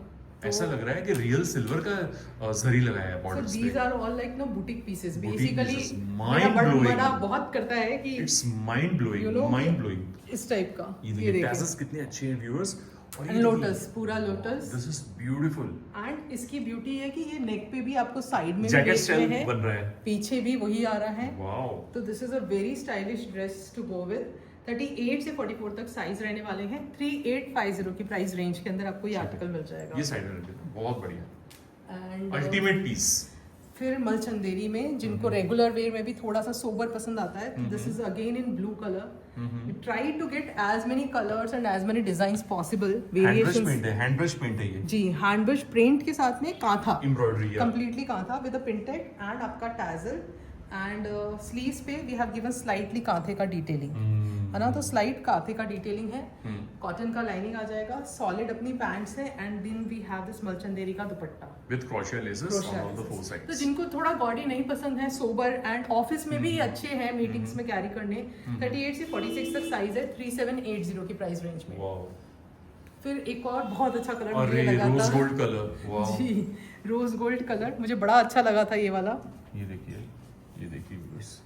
ऐसा लग रहा है कि रियल सिल्वर का जरी लगाया है so बॉर्डर्स these पे। are all like no boutique pieces Boutique basically. pieces, मेरा mind-blowing. बड़ा बहुत करता है कि it's mind blowing, You know, mind blowing. इस टाइप का ये ये देखिए देखिए, टैसेस कितने अच्छे हैं व्यूअर्स। और एंड लोटस, पूरा lotus. This is beautiful. And इसकी ब्यूटी है कि ये नेक पे भी आपको साइड में भी जैकेट lace में स्टाइल है, बन रहा है। पीछे भी वही आ रहा है। वाओ, तो this is a very stylish dress to go with. 38 से 44 तक साइज रहने वाले हैं। 3850 की प्राइस रेंज के अंदर आपको ये आर्टिकल मिल जाएगा। ये साइड में रख देना, बहुत बढ़िया, एंड अल्टीमेट पीस। फिर मलचंदेरी में जिनको रेगुलर वेयर में भी थोड़ा सा सोबर पसंद आता है, this is again in blue colour. Try to get as many colours and as many designs possible, hand brush variations. Paint है, हैंड ब्रश पेंट है ये, जी, हैंड ब्रश प्रिंट के साथ में कांथा, एम्ब्रॉयडरी है। Completely kantha with a painted and आपका tassel and sleeves पे वी हैव गिवन स्लाइटली कांथे का डिटेलिंग है ना, तो स्लाइट कांथे का डिटेलिंग है। कॉटन का लाइनिंग आ जाएगा, सॉलिड अपनी पैंट्स है and then we have this Malchanderi का dupatta with crochet laces on all the four तो साइड्स। जिनको थोड़ा गॉडी नहीं पसंद है, सोबर एंड ऑफिस में भी अच्छे हैं मीटिंग्स में कैरी करने, 38 से 46 तक साइज है, 3780 की प्राइस रेंज में। वाओ, फिर एक और बहुत अच्छा कलर और मुझे ये लगा रोज था गोल्ड कलर। वाओ, जी, रोज गोल्ड कलर मुझे बड़ा अच्छा लगा था ये वाला। ये देखिए व्यूअर्स,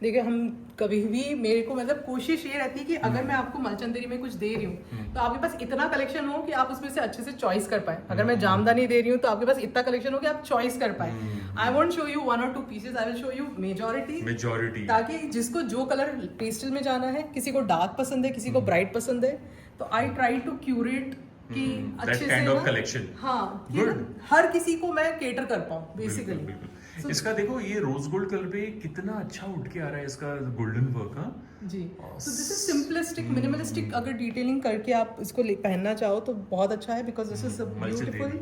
देखिए हम कभी भी, मेरे को मतलब कोशिश ये रहती है कि अगर मैं आपको मलचंदेरी में कुछ दे रही हूँ तो आपके पास इतना कलेक्शन हो कि आप उसमें से अच्छे से चॉइस कर पाए। अगर मैं जामदानी दे रही हूँ तो आपके पास इतना कलेक्शन हो कि आप चॉइस कर पाए। I won't show you 1 or 2 pieces, I will show you majority, ताकि जिसको जो कलर पेस्टल में जाना है, किसी को डार्क पसंद है, किसी को ब्राइट पसंद है, तो आई ट्राई टू क्यूरेट कि that अच्छे kind से of ना collection. हाँ कि Good. ना हर किसी को मैं केटर कर पाऊँ बिल्कुल, बेसिकली। बिल्कुल। इसका देखो ये रोज गोल्ड कलर पे कितना अच्छा उठ के आ रहा है इसका गोल्डन वर्क। हाँ जी, so this is simplistic minimalistic. अगर डिटेलिंग करके आप इसको पहनना चाहो तो बहुत अच्छा है, because this is beautiful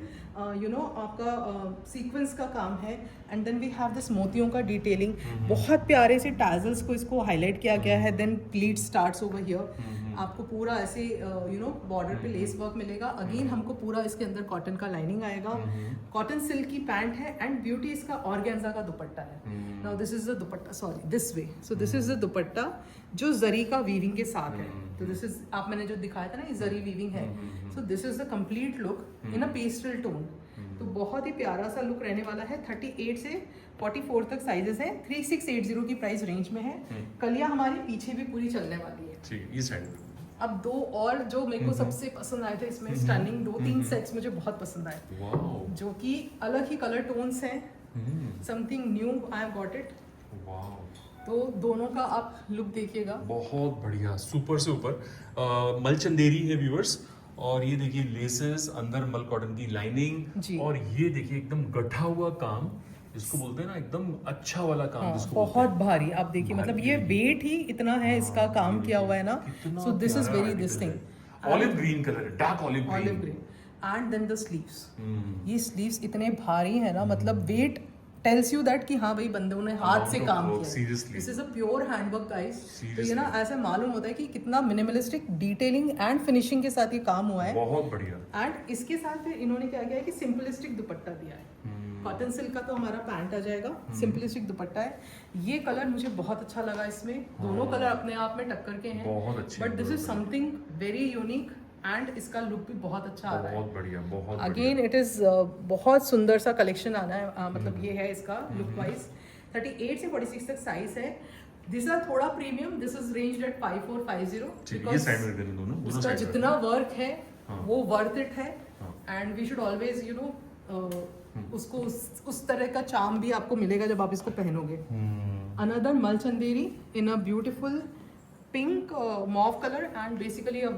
you know आपका सीक्वेंस का काम है। And then we have this मोतियों का डिटेलिंग, बहुत प्यारे से टैजल्स को इसको हाईलाइट किया गया है। Then pleat starts over here, आपको पूरा ऐसे यू नो बॉर्डर पे लेस वर्क मिलेगा। अगेन हमको पूरा इसके अंदर कॉटन का लाइनिंग आएगा, कॉटन सिल्क की पैंट है एंड ब्यूटी इसका ऑर्गेन्जा का दुपट्टा है। Now this is the dupatta, sorry this way, so this is the dupatta जो जरी का वीविंग के साथ है। तो दिस इज आप मैंने जो दिखाया था ना ये जरी वीविंग है। So this is the complete look in a pastel tone. तो बहुत ही प्यारा सा लुक रहने वाला है। 38 से 44 तक साइजेस हैं, 3680 की प्राइस रेंज में है। कलियां हमारी पीछे भी पूरी चलने वाली है। ठीक, ये साइड अब दो और जो मेरे को सबसे पसंद आए थे इसमें, स्टनिंग 2-3 सेट्स मुझे बहुत पसंद आए, वाओ जो कि अलग ही कलर टोन्स हैं, something new I have got it. Wow, तो दोनों का आप लुक देखिएगा। बहुत बढ़िया, सुपर से ऊपर मलचंदेरी है व्यूअर्स। और ये देखिए लेसेस, अंदर मल कॉटन की जी। लाइनिंग, और ये देखिए एकदम गठा हुआ काम, जिसको बोलते हैं ना एकदम अच्छा वाला काम, हाँ, जिसको बहुत भारी। आप देखिए भारी मतलब ये है। वेट ही इतना है इसका, काम किया हुआ है ना। So this is very this thing, olive green colour है, dark olive olive green. And then the sleeves, ये स्लीव्स इतने भारी है ना, मतलब वेट टेल्स यू दैट कि हाँ भाई बंदों ने हाथ से काम किया है। seriously. This is a pure handwork guys. तो ये Seriously. ना ऐसे मालूम होता है कि कितना मिनिमलिस्टिक डिटेलिंग एंड फिनिशिंग के साथ ये काम हुआ है। बहुत बढ़िया। एंड इसके साथ फिर इन्होंने क्या किया है कि सिंपलिस्टिक दुपट्टा दिया है। कॉटन सिल्क का तो हमारा पैंट आ जाएगा, सिंपलिस्टिक दुपट्टा है। ये कलर मुझे बहुत अच्छा लगा इसमें, दोनों कलर अपने आप में टक्कर के हैं, बहुत अच्छे बट दिस हैं, is something very unique and इसका लुक भी बहुत अच्छा आ रहा है। बहुत बढ़िया, बहुत अगेन इट इज बहुत सुंदर सा कलेक्शन आना है, मतलब ये है इसका लुक वाइज। 38 से 46 तक साइज है। दिस आर थोड़ा premium, this is ranged at 5450 ठीक है, ये साइड में देने दोनों उसका साइड जितना वर्क है हाँ। वो वर्थ इट है। हाँ। And we should always you know उसको उस तरह का चार्म भी आपको मिलेगा जब आप इसको पहनोगे। Another Malchanderi in a beautiful pink mauve colour and basically a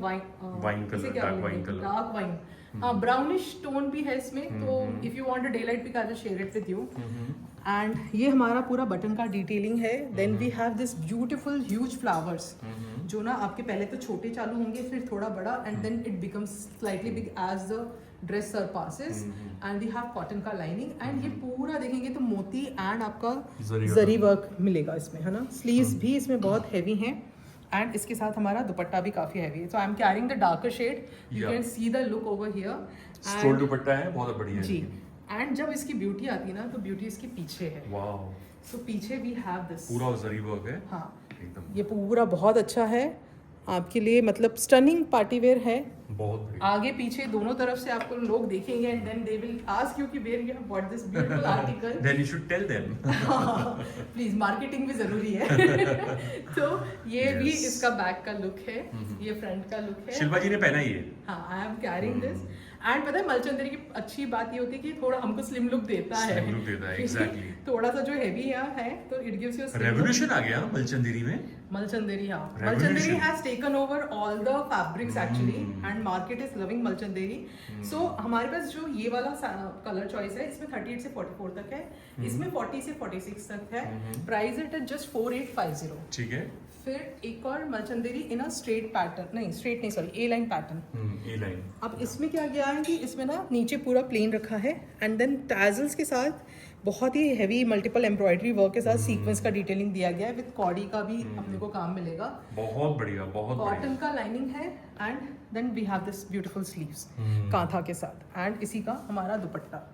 Wine color, dark wine color. Dark wine brownish tone भी है इसमें। तो if you want a daylight pic I will share it with you. And ये हमारा पूरा button का detailing है। Then we have this beautiful huge flowers, जो ना आपके पहले तो छोटे चालू होंगे, फिर थोड़ा बड़ा, and then it becomes slightly big as the dress surpasses. And we have cotton का लाइनिंग, एंड ये पूरा देखेंगे तो मोती एंड आपका जरी वर्क मिलेगा इसमें, है ना। स्लीव्स भी इसमें बहुत हैवी हैं, एंड इसके साथ हमारा दुपट्टा भी काफी हैवी है। So I am carrying the darker shade, you can see the look over here. Stole dupatta है, बहुत बढ़िया जी। एंड जब इसकी ब्यूटी आती है ना, तो ब्यूटी इसकी पीछे है। वाओ, सो पीछे वी हैव दिस पूरा जरी वर्क है। हाँ, एकदम ये पूरा बहुत अच्छा है आपके लिए, मतलब स्टनिंग पार्टी वेयर है। बहुत बढ़िया। आगे पीछे दोनों तरफ से आपको लोग देखेंगे, and then they will ask you कि where you have bought this beautiful article. Then you should tell them. Please, marketing भी जरूरी है। तो ये भी Yes. इसका बैक का लुक है, ये फ्रंट का लुक है। शिल्पा जी ने पहना ही है। हाँ, आई एम कैरिंग दिस। एंड पता है मलचंदरी की अच्छी बात ये होती है कि थोड़ा हमको स्लिम लुक देता है। Slim look देता है, exactly. थोड़ा सा जो हैवी है तो इट गिव्स यू रेवोल्यूशन आ गया मलचंदेरी में। मलचंदेरी। हाँ, Revolution. Malchanderi has taken over all the fabrics actually, and market is loving Malchanderi. सो हमारे पास जो ये वाला कलर चॉइस है, इसमें 38 से 44 तक है, इसमें 40 से 46 तक है। Price it is just 4850। ठीक है। फिर एक और मलचंदेरी इन अ स्ट्रेट पैटर्न, नहीं स्ट्रेट नहीं, सॉरी ए लाइन पैटर्न। ए लाइन। अब इसमें क्या किया है कि इसमें ना नीचे पूरा प्लेन रखा है, एंड देन टैजल्स के साथ बहुत ही हैवी मल्टीपल एम्ब्रॉयडरी वर्क के साथ सीक्वेंस का डिटेलिंग दिया गया है। विद कॉडी का भी अपने को काम मिलेगा। बहुत बढ़िया, बहुत कॉटन बढ़िया। का लाइनिंग है, and then we have this beautiful sleeves kantha के साथ, एंड इसी का हमारा दुपट्टा।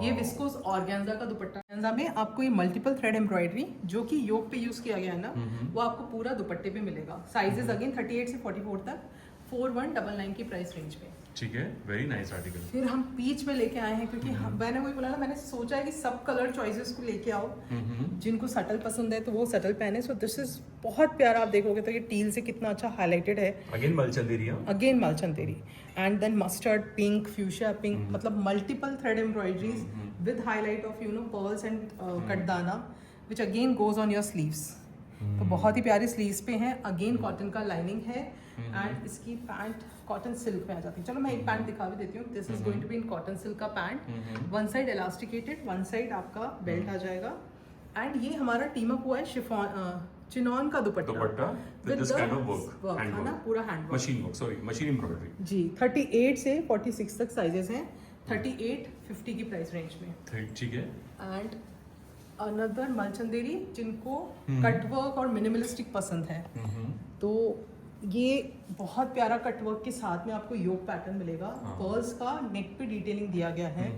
ये विस्कोस ऑर्गेन्जा का दुपट्टा। ऑर्गेन्जा में आपको ये मल्टीपल थ्रेड एम्ब्रॉयडरी जो कि योक पे यूज किया गया है ना, वो आपको पूरा दुपट्टे पे मिलेगा। साइजेस अगेन 38 से 44 तक, 4199 की प्राइस रेंज में। ठीक है, वेरी नाइस आर्टिकल। फिर हम पीच में लेके आए हैं, क्योंकि मैंने वही बोला ना, मैंने सोचा है कि सब कलर चॉइसेस को लेके आओ। जिनको सटल पसंद है तो वो सटल पहने। सो दिस इज बहुत प्यारा, आप देखोगे तो ये टील से कितना अच्छा हाईलाइटेड है। Again Malchanderi. Again Malchanderi, and then mustard pink, fuchsia pink, मतलब multiple thread embroideries with highlight of you know pearls and cutdana, which again goes on your sleeves. तो बहुत ही प्यारी स्लीव्स पे हैं, अगेन कॉटन का लाइनिंग है एंड इसकी पैंट कॉटन सिल्क में आ जाती है। चलो मैं एक पैंट दिखा भी देती हूँ। This is going to be in cotton silk का pant, one side elasticated, one side आपका बेल्ट आ जाएगा एंड ये हमारा टीम अप हुआ है शिफॉन चिनॉन का दुपट्टा with this kind of work, hand है ना, work, पूरा hand work machine work, sorry machine embroidery जी। 38 से 46 तक साइजेस हैं, 38 50 की प्राइस रेंज में। ठीक है। एंड अनदर मलचंदेरी जिनको कटवर्क और मिनिमलिस्टिक पसंद है तो ये बहुत प्यारा कटवर्क के साथ में आपको योक पैटर्न मिलेगा, पर्ल्स का नेक पे डिटेलिंग दिया गया है,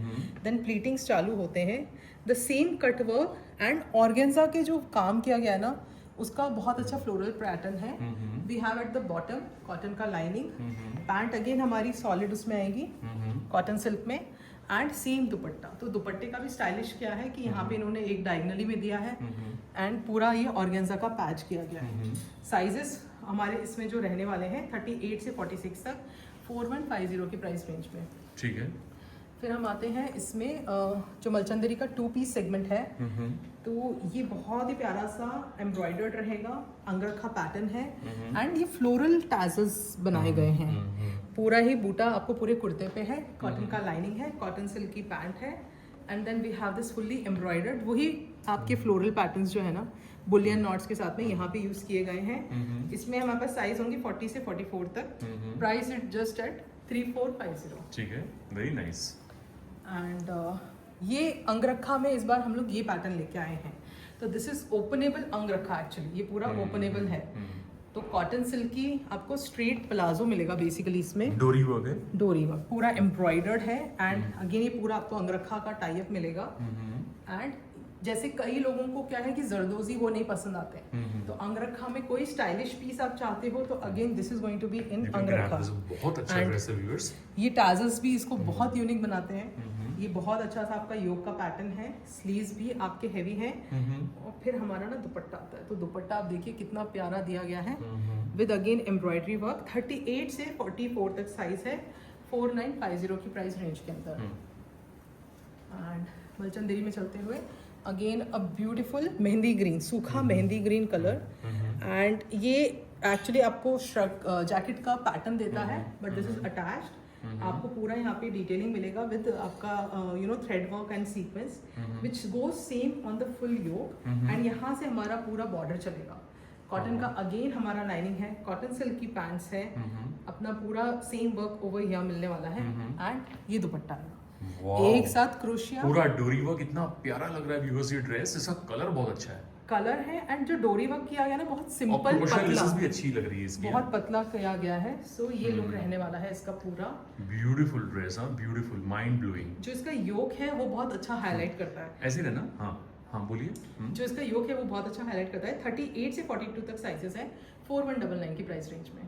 देन प्लीटिंग्स चालू होते हैं, the same cutwork and organza के जो काम किया गया है ना उसका बहुत अच्छा फ्लोरल पैटर्न है। We have at the bottom cotton का लाइनिंग, पैंट अगेन हमारी सॉलिड उसमें आएगी कॉटन सिल्क में एंड सेम दुपट्टा। तो दुपट्टे का भी स्टाइलिश क्या है कि यहाँ पे इन्होंने एक डायगनली में दिया है एंड पूरा ये ऑर्गेन्जा का पैच किया गया है। साइजेस हमारे इसमें जो रहने वाले हैं 38 से 46 तक, 4150 की प्राइस रेंज में। ठीक है। फिर हम आते हैं इसमें जो मलचंदरी का 2 पीस सेगमेंट है, तो ये बहुत ही प्यारा सा एम्ब्रॉयडर्ड रहेगा, अंगरखा पैटर्न है एंड ये फ्लोरल टैजल्स बनाए गए हैं। पूरा ही बूटा आपको पूरे कुर्ते पे है, कॉटन का लाइनिंग है, कॉटन सिल्क की पैंट है and then we have this fully embroidered, वही आपके फ्लोरल पैटर्न्स जो है ना बुलियन नॉट्स के साथ में यहाँ पे यूज किए गए हैं। इसमें हमारे पास साइज होंगे 40 से 44 तक, प्राइस इट जस्ट एट 3450। ठीक है, वेरी नाइस। एंड ये अंगरखा में इस बार हम लोग ये पैटर्न लेके आए हैं, तो दिस इज ओपनेबल अंगरखा, एक्चुअली ये पूरा ओपनेबल है। तो कॉटन सिल्क की आपको स्ट्रेट प्लाजो मिलेगा बेसिकली, इसमें डोरी वर्क है, डोरी वर्क पूरा एम्ब्रॉयडर्ड है एंड अगेन ये पूरा आपको अंगरखा का टाई अप मिलेगा। एंड जैसे कई लोगों को क्या है कि जरदोजी वो नहीं पसंद आते, तो अंगरखा में कोई स्टाइलिश पीस आप चाहते हो तो again this is going to be in angrakha. बहुत अच्छा ड्रेस है व्यूअर्स। ये टैजल्स भी इसको बहुत यूनिक बनाते हैं। ये बहुत अच्छा सा आपका योग का पैटर्न है, स्लीव्स भी आपके हेवी हैं और फिर हमारा ना दुपट्टा आता है, तो दुपट्टा आप देखिए कितना प्यारा दिया गया है विद अगेन एम्ब्रॉयडरी वर्क। 38 से 44 तक साइज है, 4950 की प्राइस रेंज के अंदर। एंड मलचंदेरी में चलते हुए again a beautiful mehndi green, सूखा मेहंदी ग्रीन कलर एंड ये एक्चुअली आपको जैकेट का पैटर्न देता है बट दिस इज अटैच्ड। आपको पूरा यहाँ पे डिटेलिंग मिलेगा विद आपका thread work and sequence which goes same on the full yoke and यहाँ से हमारा पूरा बॉर्डर चलेगा। कॉटन का अगेन हमारा लाइनिंग है, कॉटन सिल्क की पैंट्स है, अपना पूरा सेम वर्क ओवर यहाँ मिलने वाला है एंड ये दुपट्टा है एक साथ क्रोशिया, पूरा डोरी वर्क, इतना प्यारा लग रहा है व्यूअर्स ये ड्रेस। इसका कलर बहुत अच्छा है, कलर है एंड जो डोरी वर्क किया गया ना बहुत सिंपल पतला, भी अच्छी लग रही है इसकी, बहुत पतला किया गया है। सो ये लुक रहने वाला है इसका पूरा। ब्यूटीफुल ड्रेस, हाँ ब्यूटीफुल, माइंड ब्लोइंग। जो इसका योक है वो बहुत अच्छा हाईलाइट करता है, ऐसे रहना। हाँ हाँ बोलिए। जो इसका योक है वो बहुत अच्छा हाईलाइट करता है। 38 से 42 तक साइजेस है, 4199 की प्राइस रेंज में।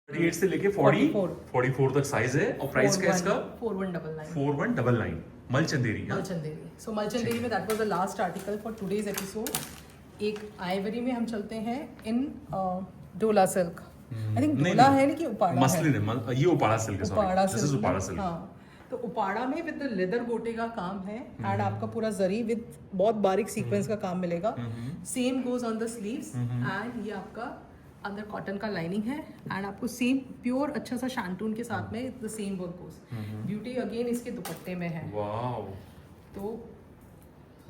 38 से लेके 44 तक साइज है और प्राइस क्या है इसका? 4199 मलचंदेरी। मलचंदेरी। सो मलचंदेरी में that was the last article for today's episode. एक आइवरी में हम चलते हैं इन डोला सिल्क। आई थिंक डोला है नहीं कि उपाड़ा मसलिन है, ये उपाड़ा सिल्क है, Uppada this is Uppada silk. हाँ, तो उपाड़ा में विद लेदर गोटे का काम है एंड आपका पूरा जरी विद बहुत बारीक सीक्वेंस का काम मिलेगा। Same goes on the sleeves and ये आपका अंदर कॉटन का लाइनिंग है एंड आपको सेम प्योर अच्छा सा शैंटून के साथ में the same work goes. Beauty again इसके दुपट्टे में है। वाओ, तो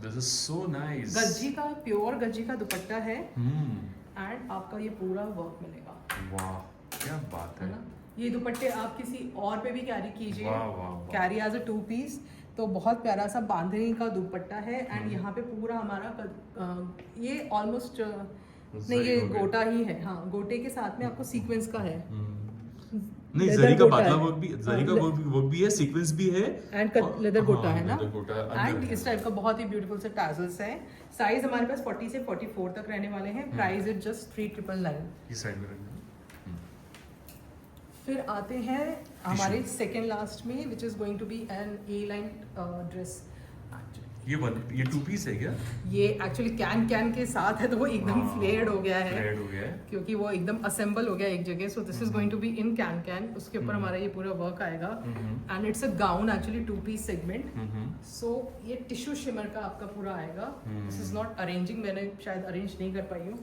this is so nice. Gajji का, प्योर गज्जी का दुपट्टा है एंड आपका ये पूरा वर्क मिलेगा। वाह क्या बात है ना। ये दुपट्टे आप किसी और पे भी कैरी कीजिए, वाह वाह वाह। कैरी एज अ 2 पीस, तो बहुत प्यारा सा बांधनी का दुपट्टा है एंड यहाँ पे पूरा हमारा ये ऑलमोस्ट नहीं, ये गोटा ही है। हाँ, गोटे के साथ में आपको सीक्वेंस का है। नहीं, जरी का पातला वर्क भी, जरी का वर्क भी है, सीक्वेंस भी है एंड लेदर गोटा है ना। एंड इस टाइप का बहुत ही ब्यूटीफुल से टैजल्स है। साइज हमारे पास 40 से 44 तक रहने वाले हैं। Price is just 3999। ये साइड में रखना। फिर आते हैं हमारे सेकेंड लास्ट में which is going to be an A line dress. ये 2 पीस है क्या? ये एक्चुअली कैन के साथ है तो वो एकदम फ्लेयर्ड हो गया है, फ्लेयर्ड हो गया है। क्योंकि वो एकदम असेंबल हो गया एक जगह। So this is going to be in can, उसके ऊपर हमारा ये पूरा वर्क आएगा and it's a gown actually 2 piece segment. So ये टिश्यू शिमर का आपका पूरा आएगा। दिस इज नॉट अरेंजिंग, मैंने शायद अरेंज नहीं कर पाई हूँ।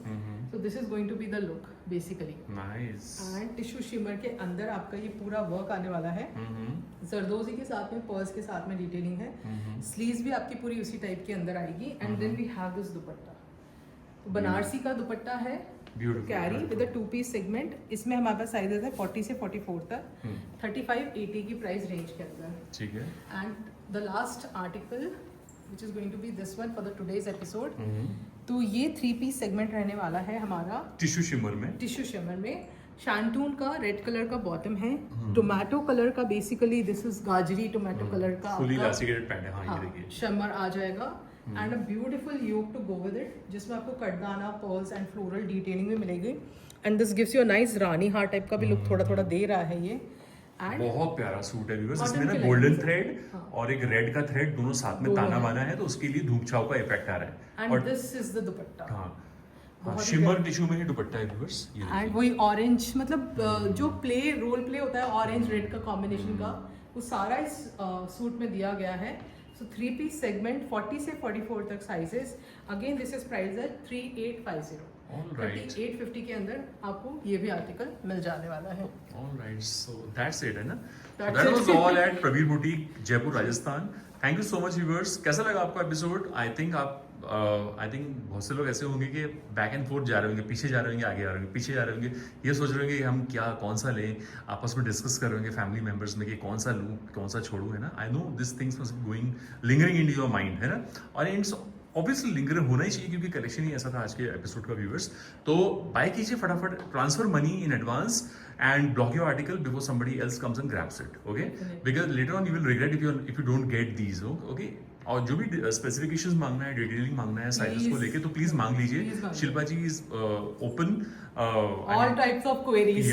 So this is going to be the look basically. Nice. And tissue shimmer के अंदर आपका ये पूरा वर्क आने वाला है, जरदोजी के साथ में, पर्ल्स के साथ में डिटेलिंग है। स्लीव्स भी आपकी पूरी उसी टाइप के अंदर आएगी and then we have this dupatta. तो बनारसी का दुपट्टा है, carry with a 2 piece segment. इसमें हमारे पास साइजेस है 40 से 44 तक, 35-80 की प्राइस रेंज के अंदर। ठीक है। And the last article which is going to be this one for the today's episode. तो ये 3 पीस सेगमेंट रहने वाला है हमारा टिश्यू शिमर में। टिश्यू शिमर में शांतून का रेड कलर का बॉटम है, टोमेटो कलर का, बेसिकली दिस इज गाजरी टोमेटो कलर का फुली आपका इलास्टिकेटेड पैंट है। हाँ, ये देखिए। शमर आ जाएगा and a beautiful yoke to go with it, जिसमें आपको कटदाना, पर्ल्स एंड फ्लोरल डिटेलिंग भी मिलेगी। And this gives you a nice रानी हार टाइप का भी लुक थोड़ा थोड़ा दे रहा है ये। एंड बहुत प्यारा सूट है व्यूअर्स। Cotton इसमें ना के गोल्डन lines है। थ्रेड और एक रेड का थ्रेड दोनों साथ में दोनों ताना है। बाना है, तो उसके लिए धूप छाव का इफेक्ट आ रहा है। एंड और दिस इज द दुपट्टा। हाँ, बहुत ही शिमर प्यारा। टिश्यू में ही दुपट्टा है व्यूअर्स। ये एंड देखिए। वही ऑरेंज, मतलब जो रोल प्ले होता है ऑरेंज रेड का कॉम्बिनेशन का, वो सारा इस सूट में दिया गया है। सो 3 पीस सेगमेंट, 40 से 44 तक sizes. Again this is price है 3850। Alright. 3850 के अंदर आपको ये भी आर्टिकल मिल जाने वाला है। Alright, so that's it है ना? That's That it. was all at Praveer boutique, Jaipur, Rajasthan. Thank you so much viewers. कैसा लगा आपका एपिसोड? आई थिंक बहुत से लोग ऐसे होंगे कि बैक एंड फोर्थ जा रहे होंगे, पीछे जा रहे होंगे, आगे आ रहे होंगे, पीछे जा रहे होंगे, ये सोच रहे होंगे कि हम क्या कौन सा लें, आपस में डिस्कस कर रहे होंगे फैमिली मेंबर्स में कि कौन सा लूँ, कौन सा छोड़ूँ, है ना? I know this things must be going lingering in your mind, है ना? और इट्स ऑब्वियसली लिंगर होना ही चाहिए, क्योंकि कलेक्शन ही ऐसा था आज के एपिसोड का व्यूअर्स। तो बाय कीजिए फटाफट, transfer money in advance and block your article before somebody else comes and grabs it, okay? Because later on you will regret if you don't get these, okay? और जो भी specifications मांगना है, detailing मांगना है sizes को लेके, तो प्लीज मांग लीजिए। Shilpa ji is open All types of queries.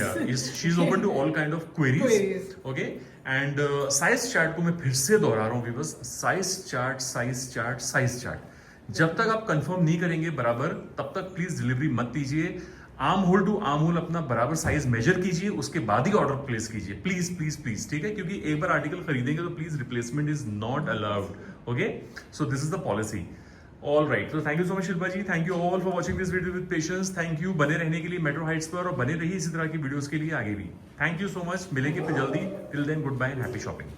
She is open to all kind of queries, Queries. Okay? And size chart को मैं फिर से दोहरा रहा हूँ viewers, size chart, size chart, size chart. जब तक आप कंफर्म नहीं करेंगे बराबर, तब तक प्लीज डिलीवरी मत दीजिए। Arm hole to arm hole अपना बराबर साइज मेजर कीजिए, उसके बाद ही ऑर्डर प्लेस कीजिए, प्लीज प्लीज प्लीज, ठीक है? क्योंकि एक बार आर्टिकल खरीदेंगे तो please replacement is not allowed, okay? So this is the policy. All right, तो thank you so much Shilpa ji, thank you all for watching this video with patience. Thank you बने रहने के लिए मेट्रो हाइट्स पर, और बने रहिए इसी तरह की वीडियोस के लिए आगे भी। थैंक यू सो मच, मिलेंगे फिर जल्दी। Till then goodbye and happy shopping.